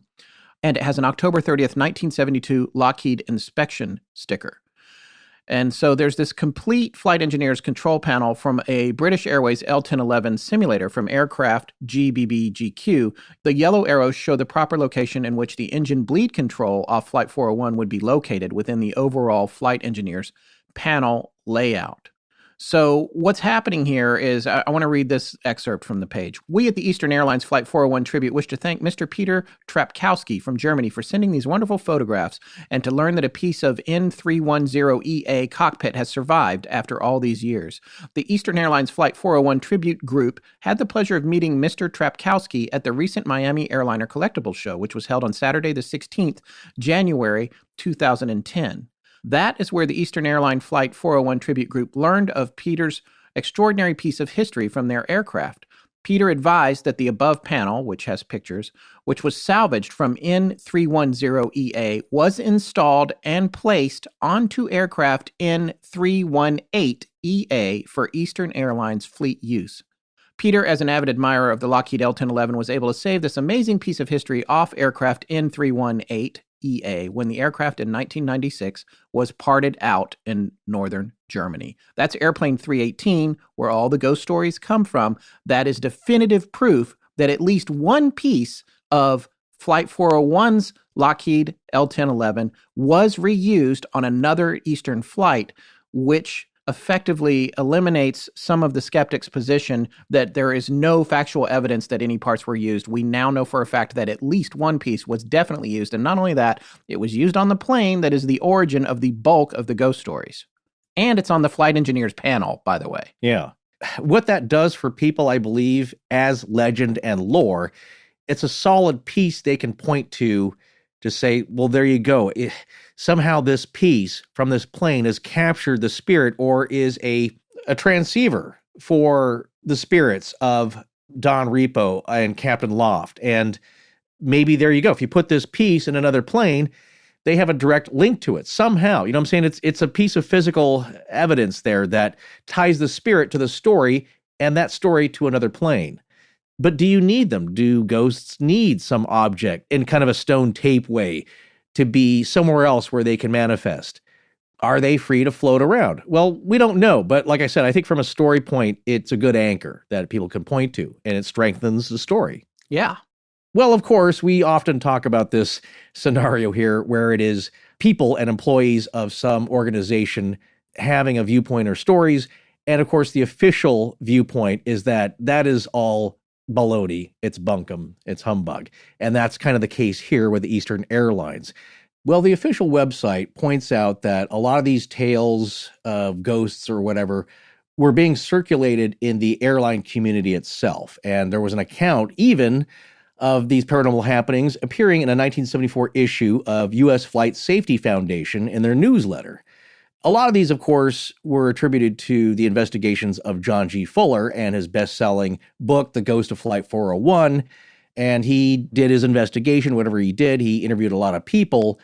and it has an October 30th, 1972 Lockheed inspection sticker. And so there's this complete flight engineers control panel from a British Airways L-1011 simulator from aircraft GBB-GQ. The yellow arrows show the proper location in which the engine bleed control off Flight 401 would be located within the overall flight engineers panel layout. So what's happening here is, I want to read this excerpt from the page. We at the Eastern Airlines Flight 401 Tribute wish to thank Mr. Peter Trapkowski from Germany for sending these wonderful photographs and to learn that a piece of N310EA cockpit has survived after all these years. The Eastern Airlines Flight 401 Tribute Group had the pleasure of meeting Mr. Trapkowski at the recent Miami Airliner Collectibles Show, which was held on Saturday the 16th, January 2010. That is where the Eastern Airline Flight 401 Tribute Group learned of Peter's extraordinary piece of history from their aircraft. Peter advised that the above panel, which has pictures, which was salvaged from N310EA, was installed and placed onto aircraft N318EA for Eastern Airlines fleet use. Peter, as an avid admirer of the Lockheed L-1011, was able to save this amazing piece of history off aircraft N318EA when the aircraft in 1996 was parted out in northern Germany. That's Airplane 318, where all the ghost stories come from. That is definitive proof that at least one piece of Flight 401's Lockheed L-1011 was reused on another Eastern flight, which effectively eliminates some of the skeptics' position that there is no factual evidence that any parts were used. We now know for a fact that at least one piece was definitely used. And not only that, it was used on the plane that is the origin of the bulk of the ghost stories. And it's on the flight engineers panel, by the way. Yeah. What that does for people, I believe, as legend and lore, it's a solid piece they can point to say, well, there you go. Somehow this piece from this plane has captured the spirit or is a transceiver for the spirits of Don Repo and Captain Loft. And maybe there you go. If you put this piece in another plane, they have a direct link to it somehow. You know what I'm saying? It's a piece of physical evidence there that ties the spirit to the story and that story to another plane. But do you need them? Do ghosts need some object in kind of a stone tape way to be somewhere else where they can manifest? Are they free to float around? Well, we don't know. But like I said, I think from a story point, it's a good anchor that people can point to, and it strengthens the story. Yeah. Well, of course, we often talk about this scenario here where it is people and employees of some organization having a viewpoint or stories. And of course, the official viewpoint is that is all baloney, it's bunkum, it's humbug. And that's kind of the case here with the Eastern Airlines. Well, the official website points out that a lot of these tales of ghosts or whatever were being circulated in the airline community itself. And there was an account even of these paranormal happenings appearing in a 1974 issue of U.S. Flight Safety Foundation in their newsletter. A lot of these, of course, were attributed to the investigations of John G. Fuller and his best-selling book, The Ghost of Flight 401. And he did his investigation, whatever he did. He interviewed a lot of people,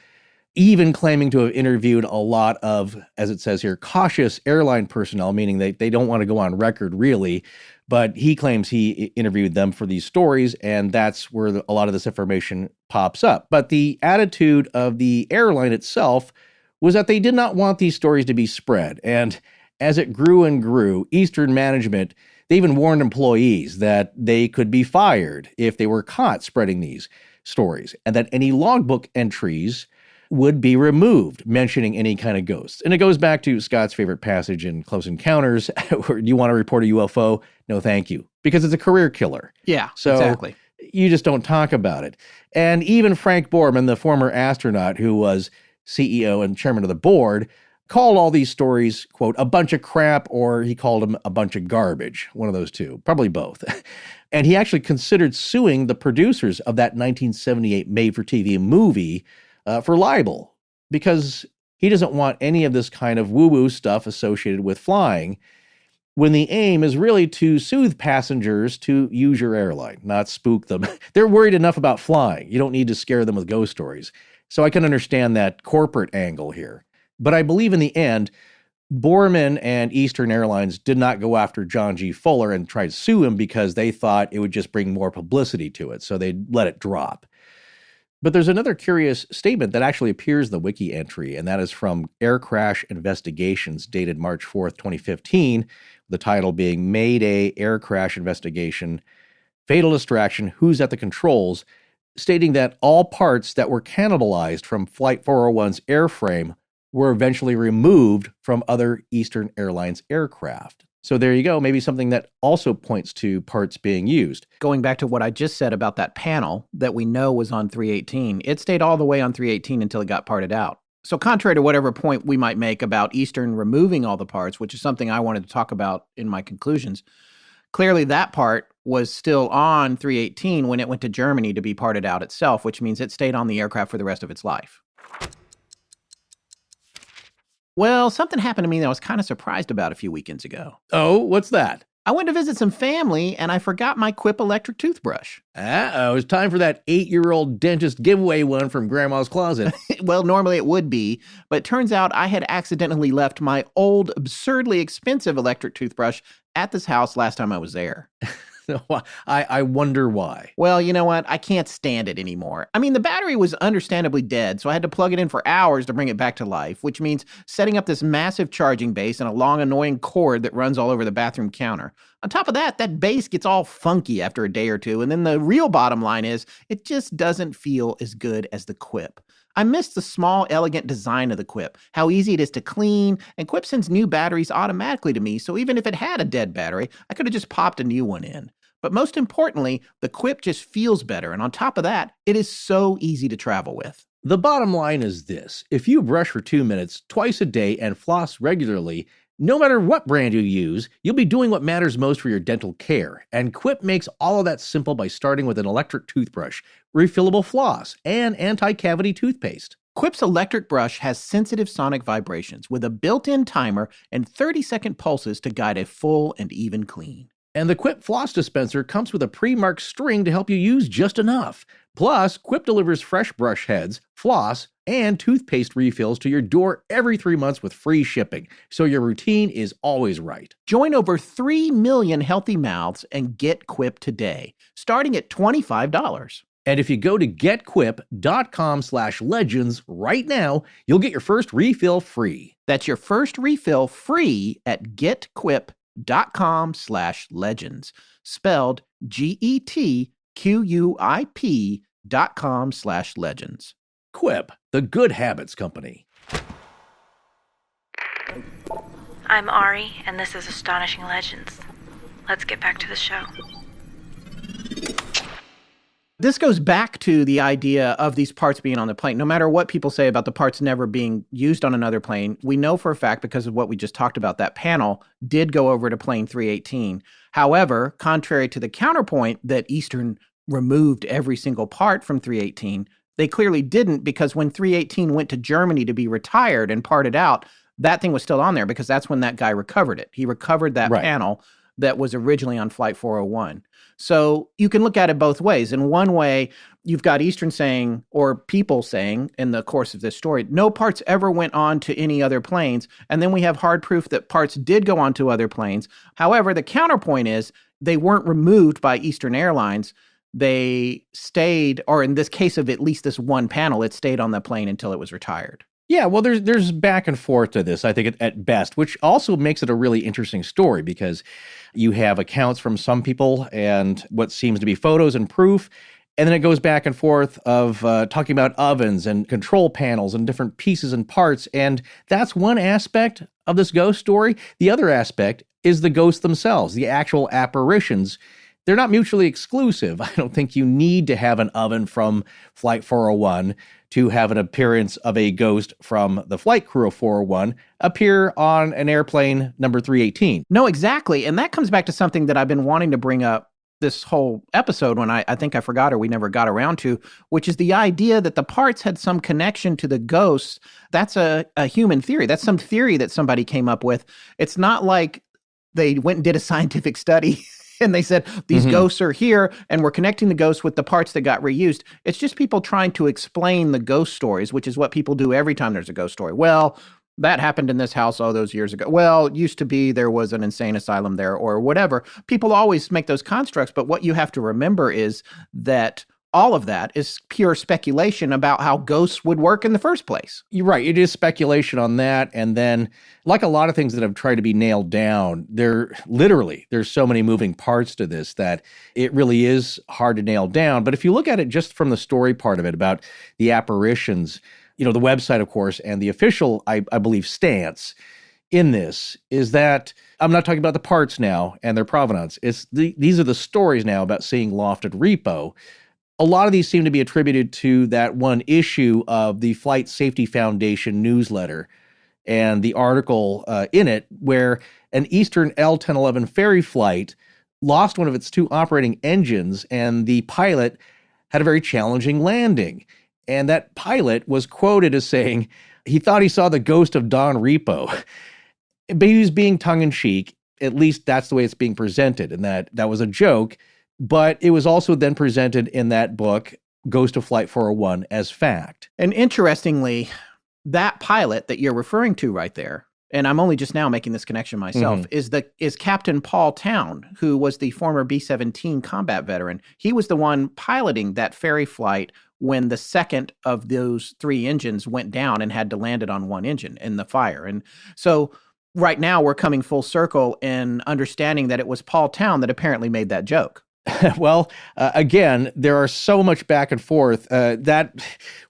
even claiming to have interviewed a lot of, as it says here, cautious airline personnel, meaning they don't want to go on record, really. But he claims he interviewed them for these stories, and that's where a lot of this information pops up. But the attitude of the airline itself was that they did not want these stories to be spread. And as it grew and grew, Eastern management, they even warned employees that they could be fired if they were caught spreading these stories, and that any logbook entries would be removed mentioning any kind of ghosts. And it goes back to Scott's favorite passage in Close Encounters, where you want to report a UFO? No, thank you. Because it's a career killer. Yeah, so exactly. You just don't talk about it. And even Frank Borman, the former astronaut who was CEO and chairman of the board, called all these stories, quote, a bunch of crap, or he called them a bunch of garbage. One of those two, probably both. And he actually considered suing the producers of that 1978 made-for-TV movie for libel, because he doesn't want any of this kind of woo-woo stuff associated with flying, when the aim is really to soothe passengers to use your airline, not spook them. They're worried enough about flying. You don't need to scare them with ghost stories. So I can understand that corporate angle here. But I believe in the end, Borman and Eastern Airlines did not go after John G. Fuller and try to sue him because they thought it would just bring more publicity to it. So they let it drop. But there's another curious statement that actually appears in the wiki entry, and that is from Air Crash Investigations, dated March 4th, 2015, the title being Mayday Air Crash Investigation, Fatal Distraction, Who's at the Controls, stating that all parts that were cannibalized from Flight 401's airframe were eventually removed from other Eastern Airlines aircraft. So there you go, maybe something that also points to parts being used. Going back to what I just said about that panel that we know was on 318, it stayed all the way on 318 until it got parted out. So contrary to whatever point we might make about Eastern removing all the parts, which is something I wanted to talk about in my conclusions, clearly that part was still on 318 when it went to Germany to be parted out itself, which means it stayed on the aircraft for the rest of its life. Well, something happened to me that I was kind of surprised about a few weekends ago. Oh, what's that? I went to visit some family, and I forgot my Quip electric toothbrush. Uh-oh, it's time for that 8-year-old dentist giveaway one from Grandma's closet. Well, normally it would be, but it turns out I had accidentally left my old, absurdly expensive electric toothbrush at this house last time I was there. I wonder why. Well, you know what? I can't stand it anymore. I mean, the battery was understandably dead, so I had to plug it in for hours to bring it back to life, which means setting up this massive charging base and a long, annoying cord that runs all over the bathroom counter. On top of that, that base gets all funky after a day or two, and then the real bottom line is it just doesn't feel as good as the Quip. I miss the small, elegant design of the Quip, how easy it is to clean, and Quip sends new batteries automatically to me, so even if it had a dead battery, I could have just popped a new one in. But most importantly, the Quip just feels better, and on top of that, it is so easy to travel with. The bottom line is this. If you brush for 2 minutes twice a day and floss regularly, no matter what brand you use, you'll be doing what matters most for your dental care. And Quip makes all of that simple by starting with an electric toothbrush, refillable floss, and anti-cavity toothpaste. Quip's electric brush has sensitive sonic vibrations with a built-in timer and 30-second pulses to guide a full and even clean. And the Quip floss dispenser comes with a pre-marked string to help you use just enough. Plus, Quip delivers fresh brush heads, floss, and toothpaste refills to your door every 3 months with free shipping, so your routine is always right. Join over 3 million healthy mouths and get Quip today, starting at $25. And if you go to getquip.com/legends right now, you'll get your first refill free. That's your first refill free at getquip.com/legends, spelled GETQUIP.com/legends. Quip, the good habits company. I'm Ari, and this is Astonishing Legends. Let's get back to the show. This goes back to the idea of these parts being on the plane. No matter what people say about the parts never being used on another plane, we know for a fact, because of what we just talked about, that panel did go over to plane 318. However, contrary to the counterpoint that Eastern removed every single part from 318, they clearly didn't, because when 318 went to Germany to be retired and parted out, that thing was still on there because that's when that guy recovered it. He recovered that panel that was originally on Flight 401. So you can look at it both ways. In one way, you've got Eastern saying, or people saying in the course of this story, no parts ever went on to any other planes. And then we have hard proof that parts did go on to other planes. However, the counterpoint is they weren't removed by Eastern Airlines. They stayed, or in this case of at least this one panel, it stayed on the plane until it was retired. Yeah, well, there's back and forth to this, I think, at best, which also makes it a really interesting story because you have accounts from some people and what seems to be photos and proof, and then it goes back and forth of talking about ovens and control panels and different pieces and parts, and that's one aspect of this ghost story. The other aspect is the ghosts themselves, the actual apparitions. They're not mutually exclusive. I don't think you need to have an oven from Flight 401 to have an appearance of a ghost from the flight crew of 401 appear on an airplane number 318. No, exactly. And that comes back to something that I've been wanting to bring up this whole episode when I think I forgot or we never got around to, which is the idea that the parts had some connection to the ghosts. That's a human theory. That's some theory that somebody came up with. It's not like they went and did a scientific study and they said, these ghosts are here, and we're connecting the ghosts with the parts that got reused. It's just people trying to explain the ghost stories, which is what people do every time there's a ghost story. Well, that happened in this house all those years ago. Well, it used to be there was an insane asylum there or whatever. People always make those constructs, but what you have to remember is that all of that is pure speculation about how ghosts would work in the first place. You're right. It is speculation on that. And then, like a lot of things that have tried to be nailed down, there's so many moving parts to this that it really is hard to nail down. But if you look at it just from the story part of it about the apparitions, the website, of course, and the official, I believe, stance in this is that I'm not talking about the parts now and their provenance. These are the stories now about seeing lofted repo. A lot of these seem to be attributed to that one issue of the Flight Safety Foundation newsletter and the article in it where an Eastern L-1011 ferry flight lost one of its two operating engines and the pilot had a very challenging landing. And that pilot was quoted as saying he thought he saw the ghost of Don Repo. But he was being tongue-in-cheek. at least that's the way it's being presented, and that was a joke. But it was also then presented in that book, Ghost of Flight 401, as fact. And interestingly, that pilot that you're referring to right there, and I'm only just now making this connection myself, is Captain Paul Town, who was the former B-17 combat veteran. He was the one piloting that ferry flight when the second of those 3 engines went down and had to land it on one engine in the fire. And so right now we're coming full circle in understanding that it was Paul Town that apparently made that joke. Well, again, there are so much back and forth. That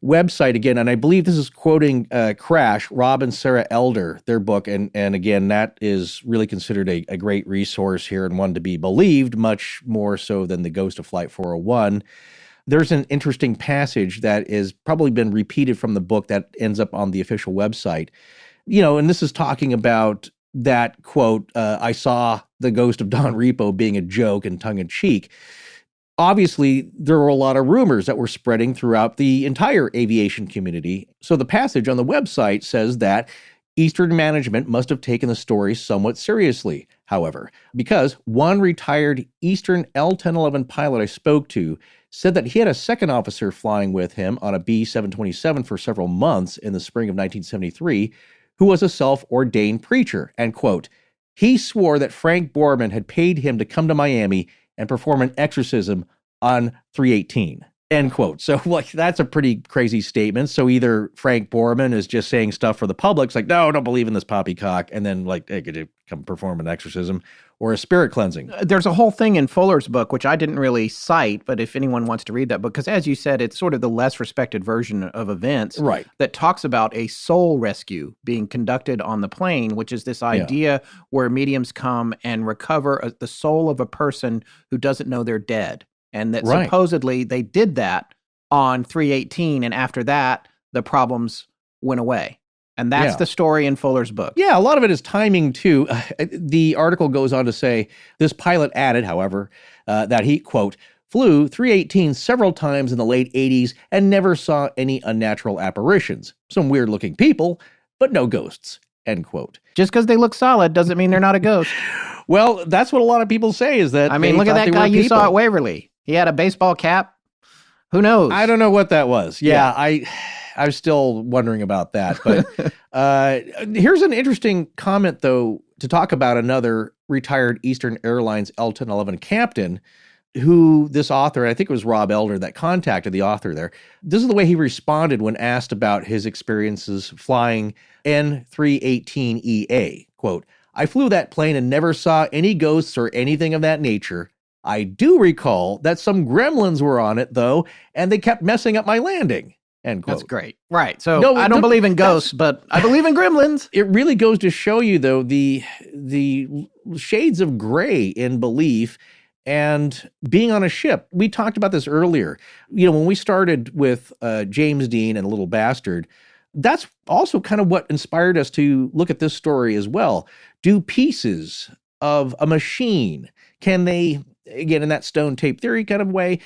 website, again, and I believe this is quoting Crash, Rob and Sarah Elder, their book, and again, that is really considered a great resource here and one to be believed, much more so than the Ghost of Flight 401. There's an interesting passage that has probably been repeated from the book that ends up on the official website. And this is talking about that quote, I saw the ghost of Don Repo being a joke and tongue-in-cheek. Obviously, there were a lot of rumors that were spreading throughout the entire aviation community. So the passage on the website says that Eastern management must have taken the story somewhat seriously, however, because one retired Eastern L-1011 pilot I spoke to said that he had a second officer flying with him on a B-727 for several months in the spring of 1973, who was a self-ordained preacher, and quote, he swore that Frank Borman had paid him to come to Miami and perform an exorcism on 318, end quote. So that's a pretty crazy statement. So either Frank Borman is just saying stuff for the public, it's like, no, don't believe in this poppycock, and then hey, could you come perform an exorcism or a spirit cleansing? There's a whole thing in Fuller's book, which I didn't really cite, but if anyone wants to read that book, because as you said, it's sort of the less respected version of events, right? That talks about a soul rescue being conducted on the plane, which is this idea where mediums come and recover the soul of a person who doesn't know they're dead. And that supposedly they did that on 318, and after that, the problems went away. And that's the story in Fuller's book. Yeah, a lot of it is timing, too. The article goes on to say, this pilot added, however, that he, quote, flew 318 several times in the late 80s and never saw any unnatural apparitions. Some weird-looking people, but no ghosts, end quote. Just because they look solid doesn't mean they're not a ghost. Well, that's what a lot of people say is that look at that guy you saw at Waverly. He had a baseball cap. Who knows? I don't know what that was. Yeah. I'm still wondering about that. But here's an interesting comment, though, to talk about another retired Eastern Airlines L-1011 captain who this author, I think it was Rob Elder that contacted the author there. This is the way he responded when asked about his experiences flying N318EA. Quote, I flew that plane and never saw any ghosts or anything of that nature. I do recall that some gremlins were on it, though, and they kept messing up my landing. End quote. That's great. Right. So I don't believe in ghosts, but I believe in gremlins. It really goes to show you, though, the shades of gray in belief and being on a ship. We talked about this earlier. When we started with James Dean and Little Bastard, that's also kind of what inspired us to look at this story as well. Do pieces of a machine, can they, again, in that stone tape theory kind of way,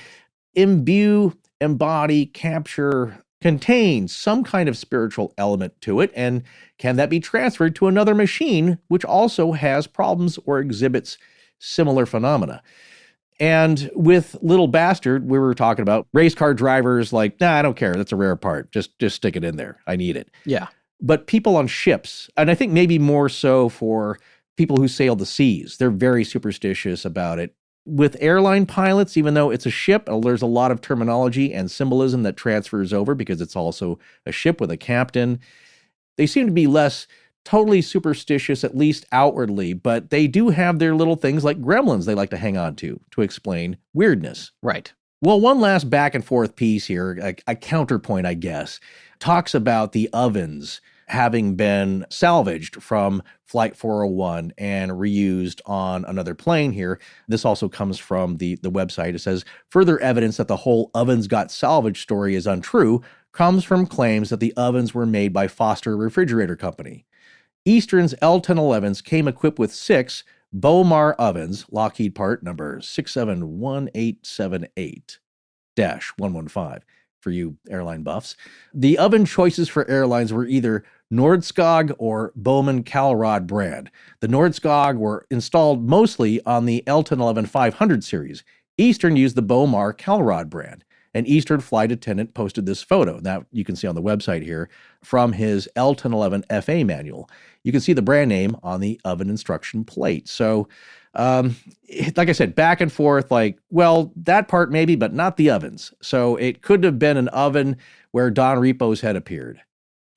imbue, embody, capture, contain some kind of spiritual element to it? And can that be transferred to another machine, which also has problems or exhibits similar phenomena? And with Little Bastard, we were talking about race car drivers like, nah, I don't care. That's a rare part. Just stick it in there. I need it. Yeah. But people on ships, and I think maybe more so for people who sail the seas, they're very superstitious about it. With airline pilots, even though it's a ship, there's a lot of terminology and symbolism that transfers over because it's also a ship with a captain. They seem to be less totally superstitious, at least outwardly, but they do have their little things like gremlins they like to hang on to explain weirdness. Right. Well, one last back and forth piece here, a counterpoint, I guess, talks about the ovens having been salvaged from Flight 401 and reused on another plane here. This also comes from the website. It says, further evidence that the whole ovens got salvaged story is untrue comes from claims that the ovens were made by Foster Refrigerator Company. Eastern's L-1011s came equipped with 6 Bowmar ovens, Lockheed part number 671878-115, for you airline buffs. The oven choices for airlines were either Nordskog or Bowman Kalrad brand. The Nordskog were installed mostly on the L-1011 500 series. Eastern used the Bowmar Kalrad brand. An Eastern flight attendant posted this photo that you can see on the website here from his L-1011 FA manual. You can see the brand name on the oven instruction plate. So, like I said, back and forth, like, well, that part maybe, but not the ovens. So it could have been an oven where Don Repo's had appeared.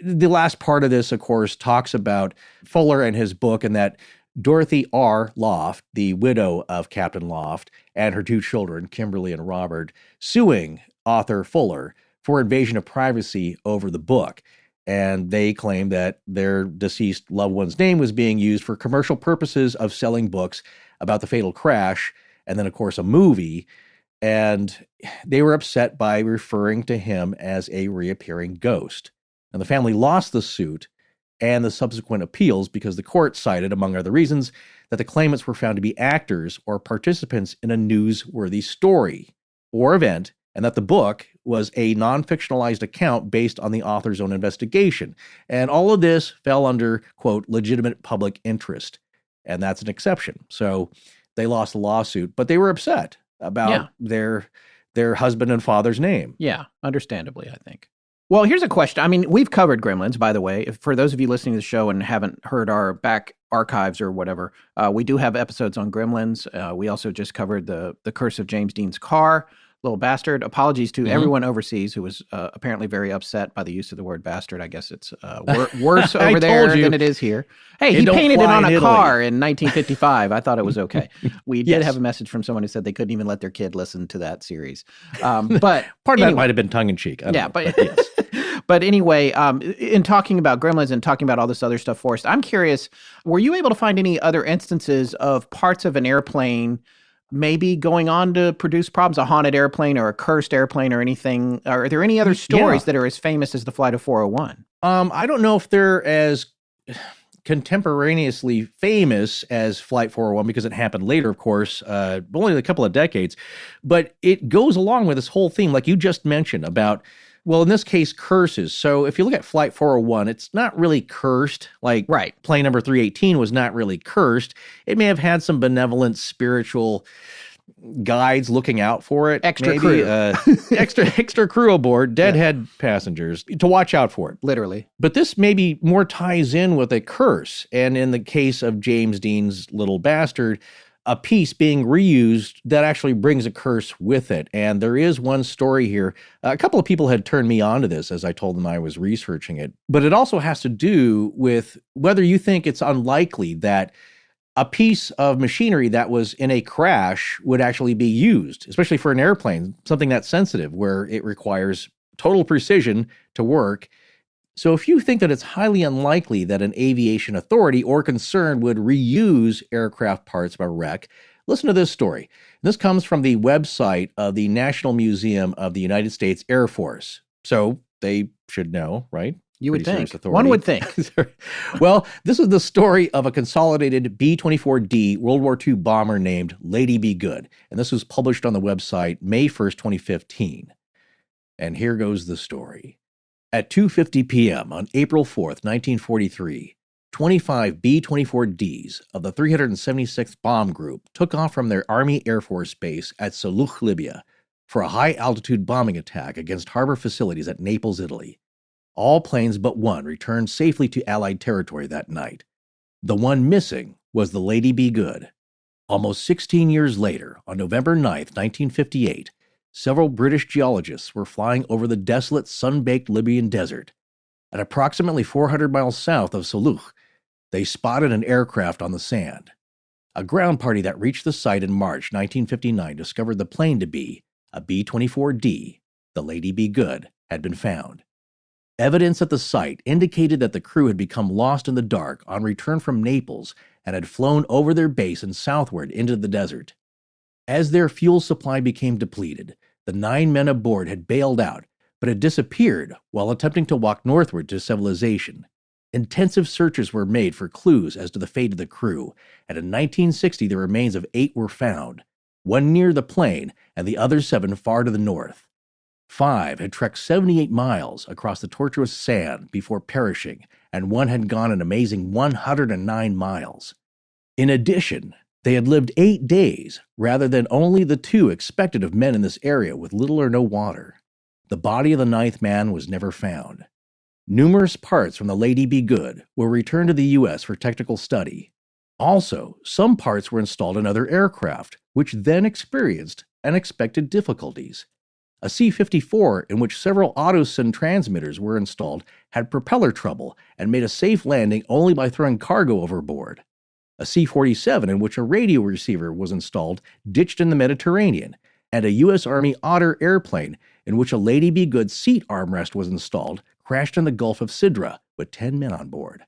The last part of this, of course, talks about Fuller and his book, and that Dorothy R. Loft, the widow of Captain Loft, and her two children, Kimberly and Robert, suing author Fuller for invasion of privacy over the book. And they claim that their deceased loved one's name was being used for commercial purposes of selling books about the fatal crash, and then, of course, a movie. And they were upset by referring to him as a reappearing ghost. And the family lost the suit and the subsequent appeals because the court cited, among other reasons, that the claimants were found to be actors or participants in a newsworthy story or event, and that the book was a non-fictionalized account based on the author's own investigation. And all of this fell under, quote, legitimate public interest. And that's an exception. So they lost the lawsuit, but they were upset about their husband and father's name. Yeah, understandably, I think. Well, here's a question. I mean, we've covered Gremlins, by the way. For those of you listening to the show and haven't heard our back archives or whatever, we do have episodes on Gremlins. We also just covered the Curse of James Dean's Car, Little Bastard. Apologies to everyone overseas who was apparently very upset by the use of the word bastard. I guess it's worse over there than it is here. Hey, he painted it on a car in 1955. I thought it was okay. We did have a message from someone who said they couldn't even let their kid listen to that series. But part of that might have been tongue in cheek. But yes. But anyway, in talking about Gremlins and talking about all this other stuff, Forrest, I'm curious, were you able to find any other instances of parts of an airplane maybe going on to produce problems, a haunted airplane or a cursed airplane or anything? Are there any other stories that are as famous as the Flight of 401? I don't know if they're as contemporaneously famous as Flight 401 because it happened later, of course, only a couple of decades. But it goes along with this whole theme, like you just mentioned, about, well, in this case, curses. So if you look at Flight 401, it's not really cursed. Like plane number 318 was not really cursed. It may have had some benevolent spiritual guides looking out for it. Extra crew. extra crew aboard, deadhead passengers to watch out for it. Literally. But this maybe more ties in with a curse. And in the case of James Dean's Little Bastard, a piece being reused that actually brings a curse with it. And there is one story here. A couple of people had turned me on to this as I told them I was researching it. But it also has to do with whether you think it's unlikely that a piece of machinery that was in a crash would actually be used, especially for an airplane, something that's sensitive where it requires total precision to work. So if you think that it's highly unlikely that an aviation authority or concern would reuse aircraft parts of a wreck, listen to this story. This comes from the website of the National Museum of the United States Air Force. So they should know, right? You would think. One would think. Well, this is the story of a consolidated B-24D World War II bomber named Lady Be Good. And this was published on the website May 1st, 2015. And here goes the story. At 2:50 p.m. on April 4th, 1943, 25 B-24Ds of the 376th Bomb Group took off from their Army Air Force base at Saluch, Libya, for a high-altitude bombing attack against harbor facilities at Naples, Italy. All planes but one returned safely to Allied territory that night. The one missing was the Lady Be Good. Almost 16 years later, on November 9th, 1958, several British geologists were flying over the desolate, sun-baked Libyan desert. At approximately 400 miles south of Saluch, they spotted an aircraft on the sand. A ground party that reached the site in March 1959 discovered the plane to be a B-24D, the Lady Be Good, had been found. Evidence at the site indicated that the crew had become lost in the dark on return from Naples and had flown over their base and southward into the desert. As their fuel supply became depleted, the 9 men aboard had bailed out, but had disappeared while attempting to walk northward to civilization. Intensive searches were made for clues as to the fate of the crew, and in 1960 the remains of 8 were found, one near the plane and the other 7 far to the north. 5 had trekked 78 miles across the tortuous sand before perishing, and 1 had gone an amazing 109 miles. In addition, they had lived 8 days rather than only the 2 expected of men in this area with little or no water. The body of the 9th man was never found. Numerous parts from the Lady Be Good were returned to the U.S. for technical study. Also, some parts were installed in other aircraft, which then experienced unexpected difficulties. A C-54, in which several Autosyn transmitters were installed, had propeller trouble and made a safe landing only by throwing cargo overboard. A C-47, in which a radio receiver was installed, ditched in the Mediterranean, and a U.S. Army Otter airplane, in which a Lady Be Good seat armrest was installed, crashed in the Gulf of Sidra with 10 men on board.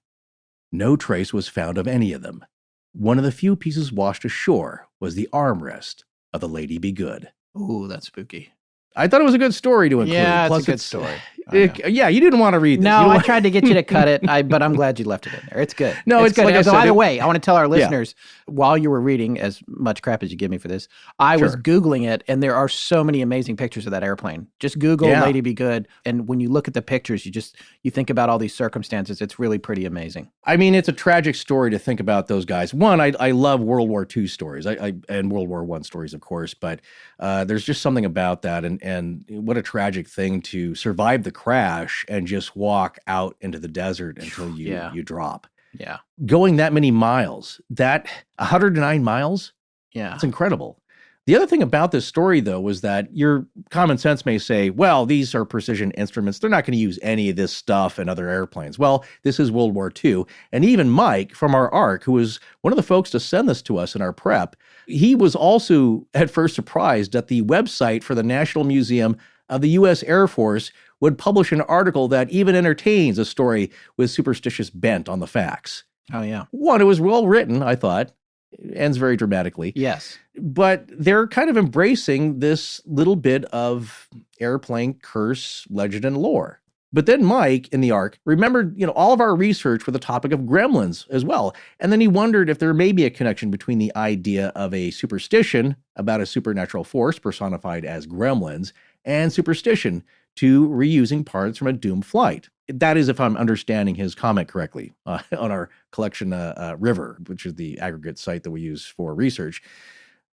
No trace was found of any of them. One of the few pieces washed ashore was the armrest of the Lady Be Good. Ooh, that's spooky. I thought it was a good story to include. Yeah, Plus it's a good story. Yeah, you didn't want to read this. No, I tried to get you to cut it, but I'm glad you left it in there. It's good. No, it's good. like I So said, either way, I want to tell our listeners, while you were reading, as much crap as you give me for this, I was Googling it, and there are so many amazing pictures of that airplane. Just Google Lady Be Good, and when you look at the pictures, you think about all these circumstances. It's really pretty amazing. I mean, it's a tragic story to think about those guys. One, I love World War II stories, and World War I stories, of course, but there's just something about that, and what a tragic thing to survive the crash and just walk out into the desert until you drop. Yeah. Going that many miles, that 109 miles, it's incredible. The other thing about this story, though, was that your common sense may say, well, these are precision instruments. They're not going to use any of this stuff in other airplanes. Well, this is World War II. And even Mike from our ARC, who was one of the folks to send this to us in our prep, he was also at first surprised that the website for the National Museum of the U.S. Air Force would publish an article that even entertains a story with superstitious bent on the facts. Oh, yeah. One, it was well written, I thought. It ends very dramatically. Yes. But they're kind of embracing this little bit of airplane curse, legend, and lore. But then Mike in the ARC remembered, all of our research for the topic of gremlins as well. And then he wondered if there may be a connection between the idea of a superstition about a supernatural force personified as gremlins and superstition to reusing parts from a doomed flight. That is, if I'm understanding his comment correctly, on our collection River, which is the aggregate site that we use for research.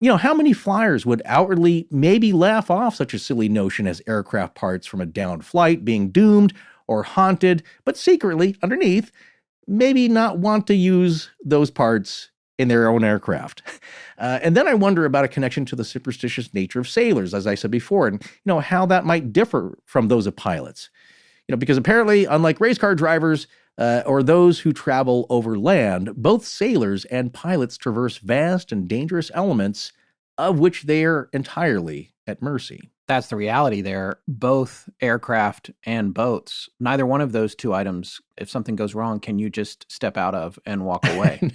How many flyers would outwardly maybe laugh off such a silly notion as aircraft parts from a downed flight being doomed or haunted, but secretly, underneath, maybe not want to use those parts in their own aircraft. And then I wonder about a connection to the superstitious nature of sailors, as I said before, and how that might differ from those of pilots. Because apparently, unlike race car drivers or those who travel over land, both sailors and pilots traverse vast and dangerous elements of which they are entirely at mercy. That's the reality there. Both aircraft and boats, neither one of those two items, if something goes wrong, can you just step out of and walk away?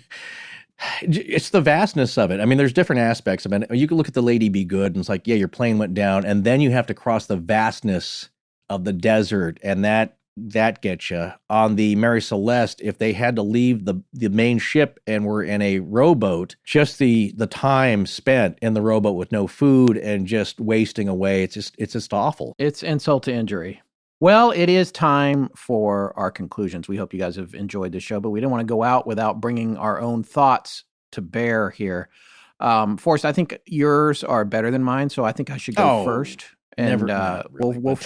It's the vastness of it. I mean, there's different aspects of it. You can look at the Lady Be Good, and it's like, your plane went down, and then you have to cross the vastness of the desert, and that gets you. On the Mary Celeste, if they had to leave the main ship and were in a rowboat, just the time spent in the rowboat with no food and just wasting away, it's just awful. It's insult to injury. Well, it is time for our conclusions. We hope you guys have enjoyed the show, but we didn't want to go out without bringing our own thoughts to bear here. Forrest, I think yours are better than mine, so I think I should go first. And really, we'll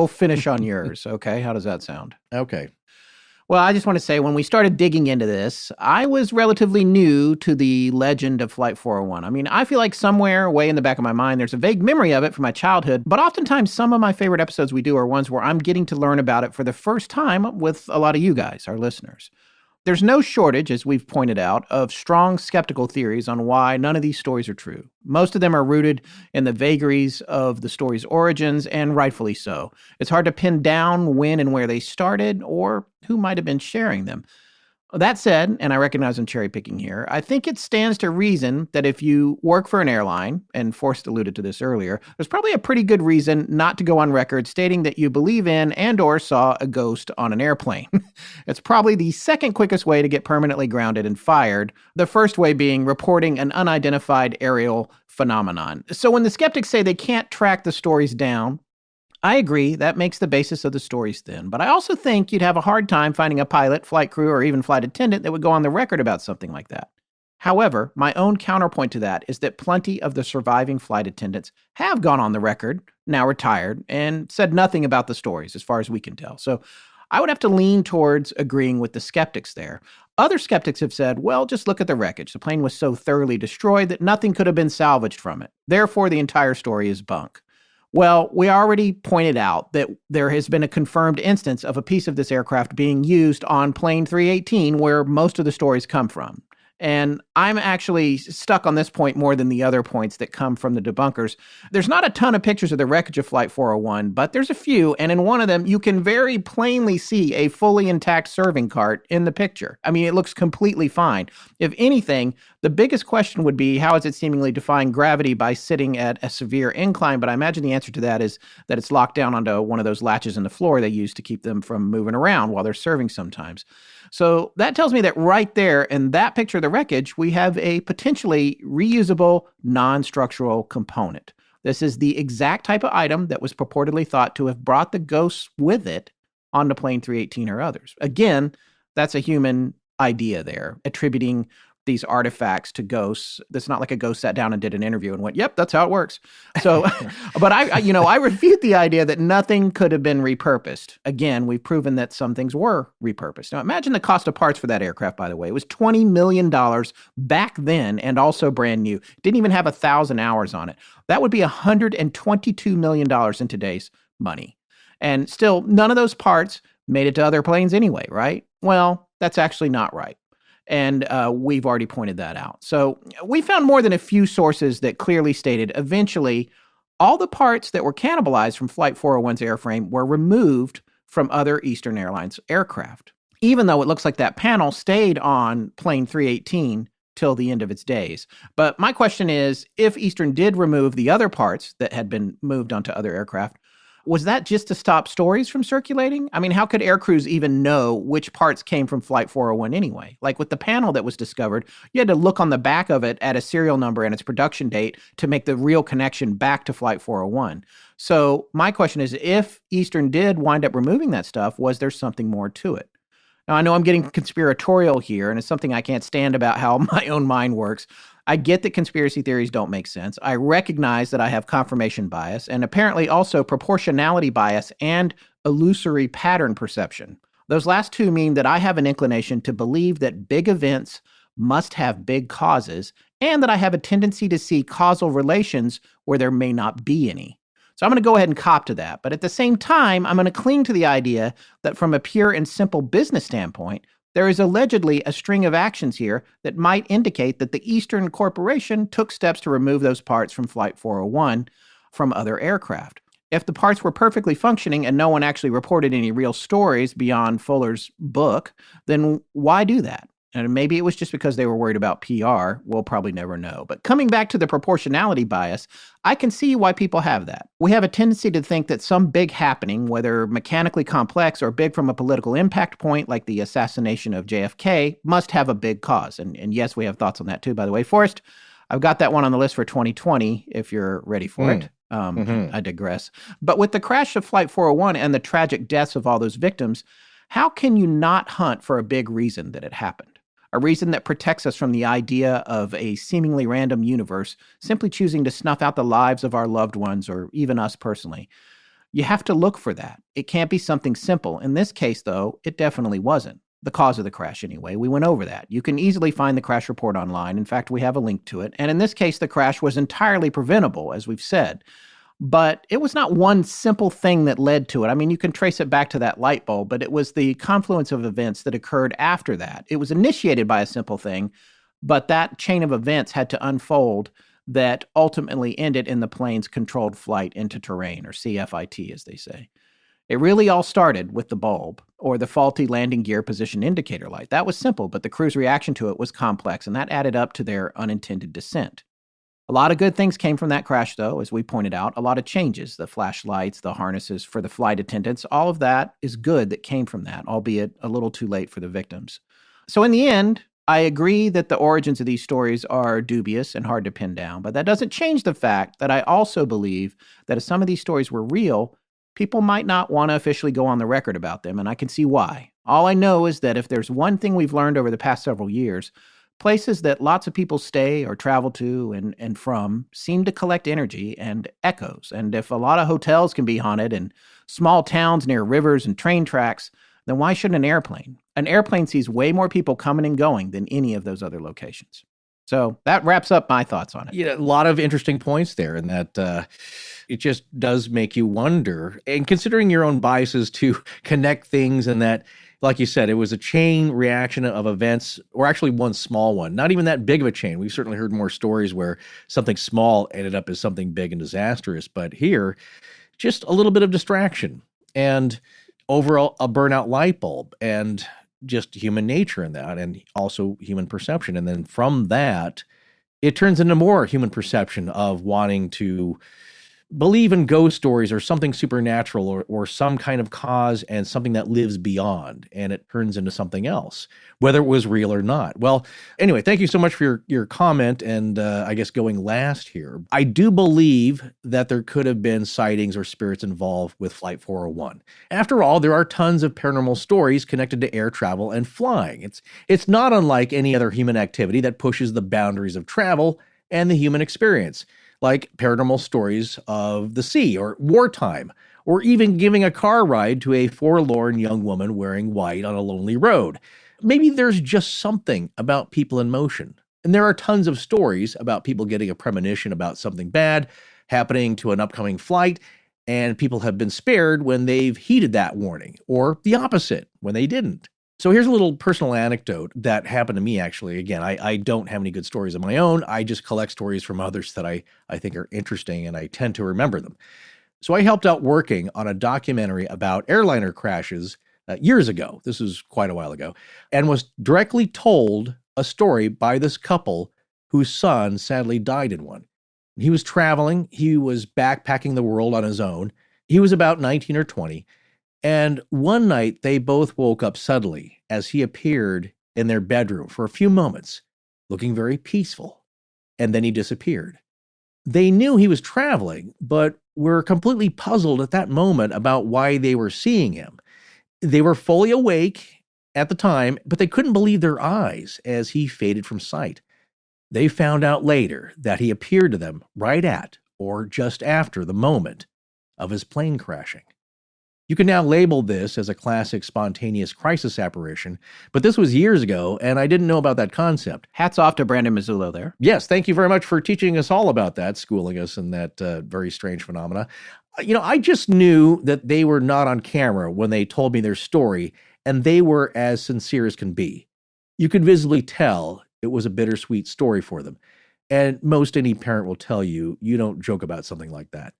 finish on yours. Okay, how does that sound? Okay. Well, I just want to say, when we started digging into this, I was relatively new to the legend of Flight 401. I mean, I feel like somewhere way in the back of my mind, there's a vague memory of it from my childhood, but oftentimes some of my favorite episodes we do are ones where I'm getting to learn about it for the first time with a lot of you guys, our listeners. There's no shortage, as we've pointed out, of strong skeptical theories on why none of these stories are true. Most of them are rooted in the vagaries of the story's origins, and rightfully so. It's hard to pin down when and where they started, or who might have been sharing them. That said, and I recognize I'm cherry picking here, I think it stands to reason that if you work for an airline, and Forrest alluded to this earlier, there's probably a pretty good reason not to go on record stating that you believe in and or saw a ghost on an airplane. It's probably the second quickest way to get permanently grounded and fired, the first way being reporting an unidentified aerial phenomenon. So when the skeptics say they can't track the stories down, I agree. That makes the basis of the stories thin. But I also think you'd have a hard time finding a pilot, flight crew, or even flight attendant that would go on the record about something like that. However, my own counterpoint to that is that plenty of the surviving flight attendants have gone on the record, now retired, and said nothing about the stories, as far as we can tell. So I would have to lean towards agreeing with the skeptics there. Other skeptics have said, well, just look at the wreckage. The plane was so thoroughly destroyed that nothing could have been salvaged from it. Therefore, the entire story is bunk. Well, we already pointed out that there has been a confirmed instance of a piece of this aircraft being used on plane 318, where most of the stories come from. And I'm actually stuck on this point more than the other points that come from the debunkers. There's not a ton of pictures of the wreckage of Flight 401, but there's a few, and in one of them, you can very plainly see a fully intact serving cart in the picture. I mean, it looks completely fine. If anything, the biggest question would be, how is it seemingly defying gravity by sitting at a severe incline? But I imagine the answer to that is that it's locked down onto one of those latches in the floor they use to keep them from moving around while they're serving sometimes. So that tells me that right there in that picture of the wreckage, we have a potentially reusable non-structural component. This is the exact type of item that was purportedly thought to have brought the ghosts with it onto plane 318 or others. Again, that's a human idea there, attributing these artifacts to ghosts. It's not like a ghost sat down and did an interview and went, yep, that's how it works. So, but I refute the idea that nothing could have been repurposed. Again, we've proven that some things were repurposed. Now, imagine the cost of parts for that aircraft, by the way. It was $20 million back then and also brand new. Didn't even have 1,000 hours on it. That would be $122 million in today's money. And still, none of those parts made it to other planes anyway, right? Well, that's actually not right. And we've already pointed that out. So we found more than a few sources that clearly stated eventually all the parts that were cannibalized from Flight 401's airframe were removed from other Eastern Airlines aircraft, even though it looks like that panel stayed on plane 318 till the end of its days. But my question is, if Eastern did remove the other parts that had been moved onto other aircraft, was that just to stop stories from circulating? I mean, how could air crews even know which parts came from Flight 401 anyway? Like with the panel that was discovered, you had to look on the back of it at a serial number and its production date to make the real connection back to Flight 401. So my question is, if Eastern did wind up removing that stuff, was there something more to it? Now, I know I'm getting conspiratorial here, and it's something I can't stand about how my own mind works. I get that conspiracy theories don't make sense. I recognize that I have confirmation bias and apparently also proportionality bias and illusory pattern perception. Those last two mean that I have an inclination to believe that big events must have big causes and that I have a tendency to see causal relations where there may not be any. So I'm going to go ahead and cop to that. But at the same time, I'm going to cling to the idea that from a pure and simple business standpoint, there is allegedly a string of actions here that might indicate that the Eastern Corporation took steps to remove those parts from Flight 401 from other aircraft. If the parts were perfectly functioning and no one actually reported any real stories beyond Fuller's book, then why do that? And maybe it was just because they were worried about PR. We'll probably never know. But coming back to the proportionality bias, I can see why people have that. We have a tendency to think that some big happening, whether mechanically complex or big from a political impact point, like the assassination of JFK, must have a big cause. And yes, we have thoughts on that too, by the way. Forrest, I've got that one on the list for 2020, if you're ready for it. I digress. But with the crash of Flight 401 and the tragic deaths of all those victims, how can you not hunt for a big reason that it happened? A reason that protects us from the idea of a seemingly random universe simply choosing to snuff out the lives of our loved ones or even us personally. You have to look for that. It can't be something simple. In this case, though, it definitely wasn't. The cause of the crash, anyway. We went over that. You can easily find the crash report online. In fact, we have a link to it. And in this case, the crash was entirely preventable, as we've said. But it was not one simple thing that led to it. I mean, you can trace it back to that light bulb, but it was the confluence of events that occurred after that. It was initiated by a simple thing, but that chain of events had to unfold that ultimately ended in the plane's controlled flight into terrain, or CFIT, as they say. It really all started with the bulb, or the faulty landing gear position indicator light. That was simple, but the crew's reaction to it was complex, and that added up to their unintended descent. A lot of good things came from that crash, though, as we pointed out. A lot of changes, the flashlights, the harnesses for the flight attendants, all of that is good that came from that, albeit a little too late for the victims. So in the end, I agree that the origins of these stories are dubious and hard to pin down, but that doesn't change the fact that I also believe that if some of these stories were real, people might not want to officially go on the record about them, and I can see why. All I know is that if there's one thing we've learned over the past several years, places that lots of people stay or travel to and from seem to collect energy and echoes. And if a lot of hotels can be haunted and small towns near rivers and train tracks, then why shouldn't an airplane? An airplane sees way more people coming and going than any of those other locations. So that wraps up my thoughts on it. Yeah, a lot of interesting points there, and that it just does make you wonder. And considering your own biases to connect things, and that, like you said, it was a chain reaction of events, or actually one small one, not even that big of a chain. We've certainly heard more stories where something small ended up as something big and disastrous. But here, just a little bit of distraction and overall a burnout light bulb, and just human nature in that, and also human perception. And then from that, it turns into more human perception of wanting to believe in ghost stories or something supernatural, or some kind of cause and something that lives beyond, and it turns into something else, whether it was real or not. Well, anyway, thank you so much for your comment, and I guess going last here, I do believe that there could have been sightings or spirits involved with Flight 401. After all, there are tons of paranormal stories connected to air travel and flying. It's not unlike any other human activity that pushes the boundaries of travel and the human experience, like paranormal stories of the sea or wartime, or even giving a car ride to a forlorn young woman wearing white on a lonely road. Maybe there's just something about people in motion. And there are tons of stories about people getting a premonition about something bad happening to an upcoming flight, and people have been spared when they've heeded that warning, or the opposite, when they didn't. So here's a little personal anecdote that happened to me, actually. Again, I don't have any good stories of my own. I just collect stories from others that I think are interesting, and I tend to remember them. So I helped out working on a documentary about airliner crashes years ago. This was quite a while ago, and was directly told a story by this couple whose son sadly died in one. He was traveling. He was backpacking the world on his own. He was about 19 or 20. And one night, they both woke up suddenly as he appeared in their bedroom for a few moments, looking very peaceful, and then he disappeared. They knew he was traveling, but were completely puzzled at that moment about why they were seeing him. They were fully awake at the time, but they couldn't believe their eyes as he faded from sight. They found out later that he appeared to them right at, or just after, the moment of his plane crashing. You can now label this as a classic spontaneous crisis apparition, but this was years ago, and I didn't know about that concept. Hats off to Brandon Mazzullo there. Yes, thank you very much for teaching us all about that, schooling us in that very strange phenomena. I just knew that they were not on camera when they told me their story, and they were as sincere as can be. You could visibly tell it was a bittersweet story for them. And most any parent will tell you, you don't joke about something like that.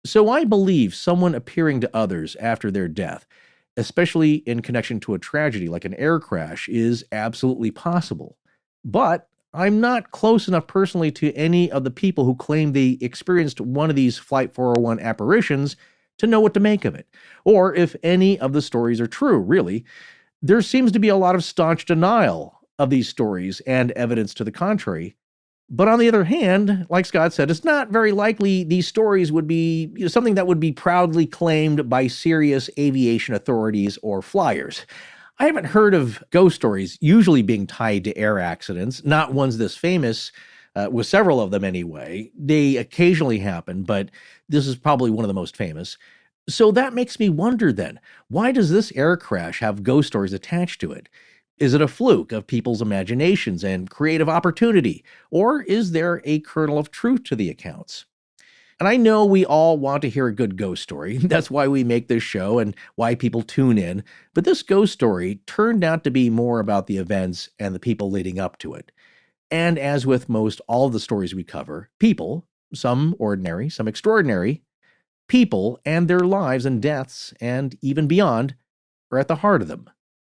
So I believe someone appearing to others after their death, especially in connection to a tragedy like an air crash, is absolutely possible. But I'm not close enough personally to any of the people who claim they experienced one of these Flight 401 apparitions to know what to make of it, or if any of the stories are true, really. There seems to be a lot of staunch denial of these stories and evidence to the contrary. But on the other hand, like Scott said, it's not very likely these stories would be something that would be proudly claimed by serious aviation authorities or flyers. I haven't heard of ghost stories usually being tied to air accidents, not ones this famous, with several of them anyway. They occasionally happen, but this is probably one of the most famous. So that makes me wonder then, why does this air crash have ghost stories attached to it? Is it a fluke of people's imaginations and creative opportunity, or is there a kernel of truth to the accounts? And I know we all want to hear a good ghost story. That's why we make this show and why people tune in. But this ghost story turned out to be more about the events and the people leading up to it. And as with most all of the stories we cover, people, some ordinary, some extraordinary, people and their lives and deaths and even beyond are at the heart of them.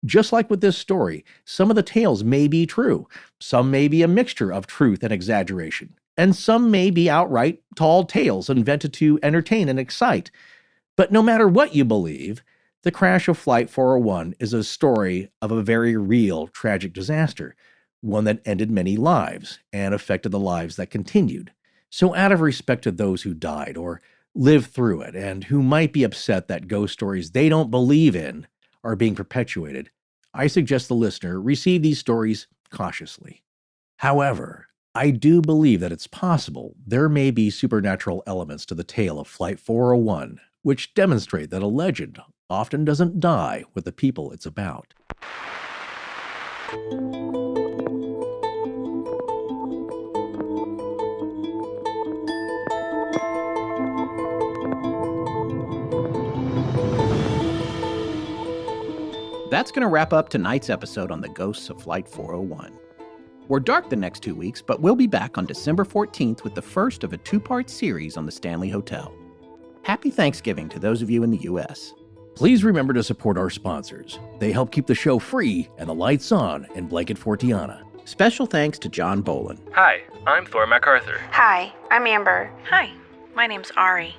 Just like with this story, some of the tales may be true, some may be a mixture of truth and exaggeration, and some may be outright tall tales invented to entertain and excite. But no matter what you believe, the crash of Flight 401 is a story of a very real tragic disaster, one that ended many lives and affected the lives that continued. So out of respect to those who died, or lived through it and who might be upset that ghost stories they don't believe in are being perpetuated, I suggest the listener receive these stories cautiously. However, I do believe that it's possible there may be supernatural elements to the tale of Flight 401, which demonstrate that a legend often doesn't die with the people it's about. That's going to wrap up tonight's episode on the ghosts of Flight 401. We're dark the next 2 weeks, but we'll be back on December 14th with the first of a 2-part series on the Stanley Hotel. Happy Thanksgiving to those of you in the U.S. Please remember to support our sponsors. They help keep the show free and the lights on in Blanket Fortiana. Special thanks to John Bolin. Hi, I'm Thor MacArthur. Hi, I'm Amber. Hi, my name's Ari.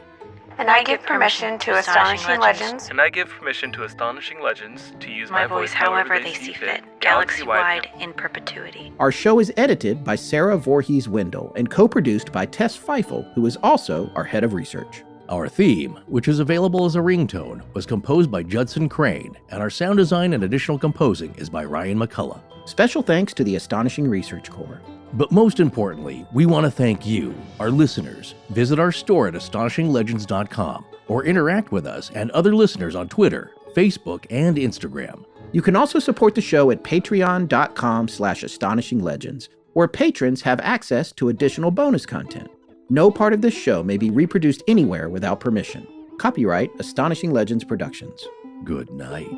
And I give permission to Astonishing Legends. And I give permission to Astonishing Legends to use My voice however they see fit, galaxy-wide in perpetuity. Our show is edited by Sarah Voorhees-Wendell and co-produced by Tess Feifel, who is also our head of research. Our theme, which is available as a ringtone, was composed by Judson Crane, and our sound design and additional composing is by Ryan McCullough. Special thanks to the Astonishing Research Corps. But most importantly, we want to thank you, our listeners. Visit our store at astonishinglegends.com or interact with us and other listeners on Twitter, Facebook, and Instagram. You can also support the show at patreon.com/astonishinglegends, where patrons have access to additional bonus content. No part of this show may be reproduced anywhere without permission. Copyright Astonishing Legends Productions. Good night.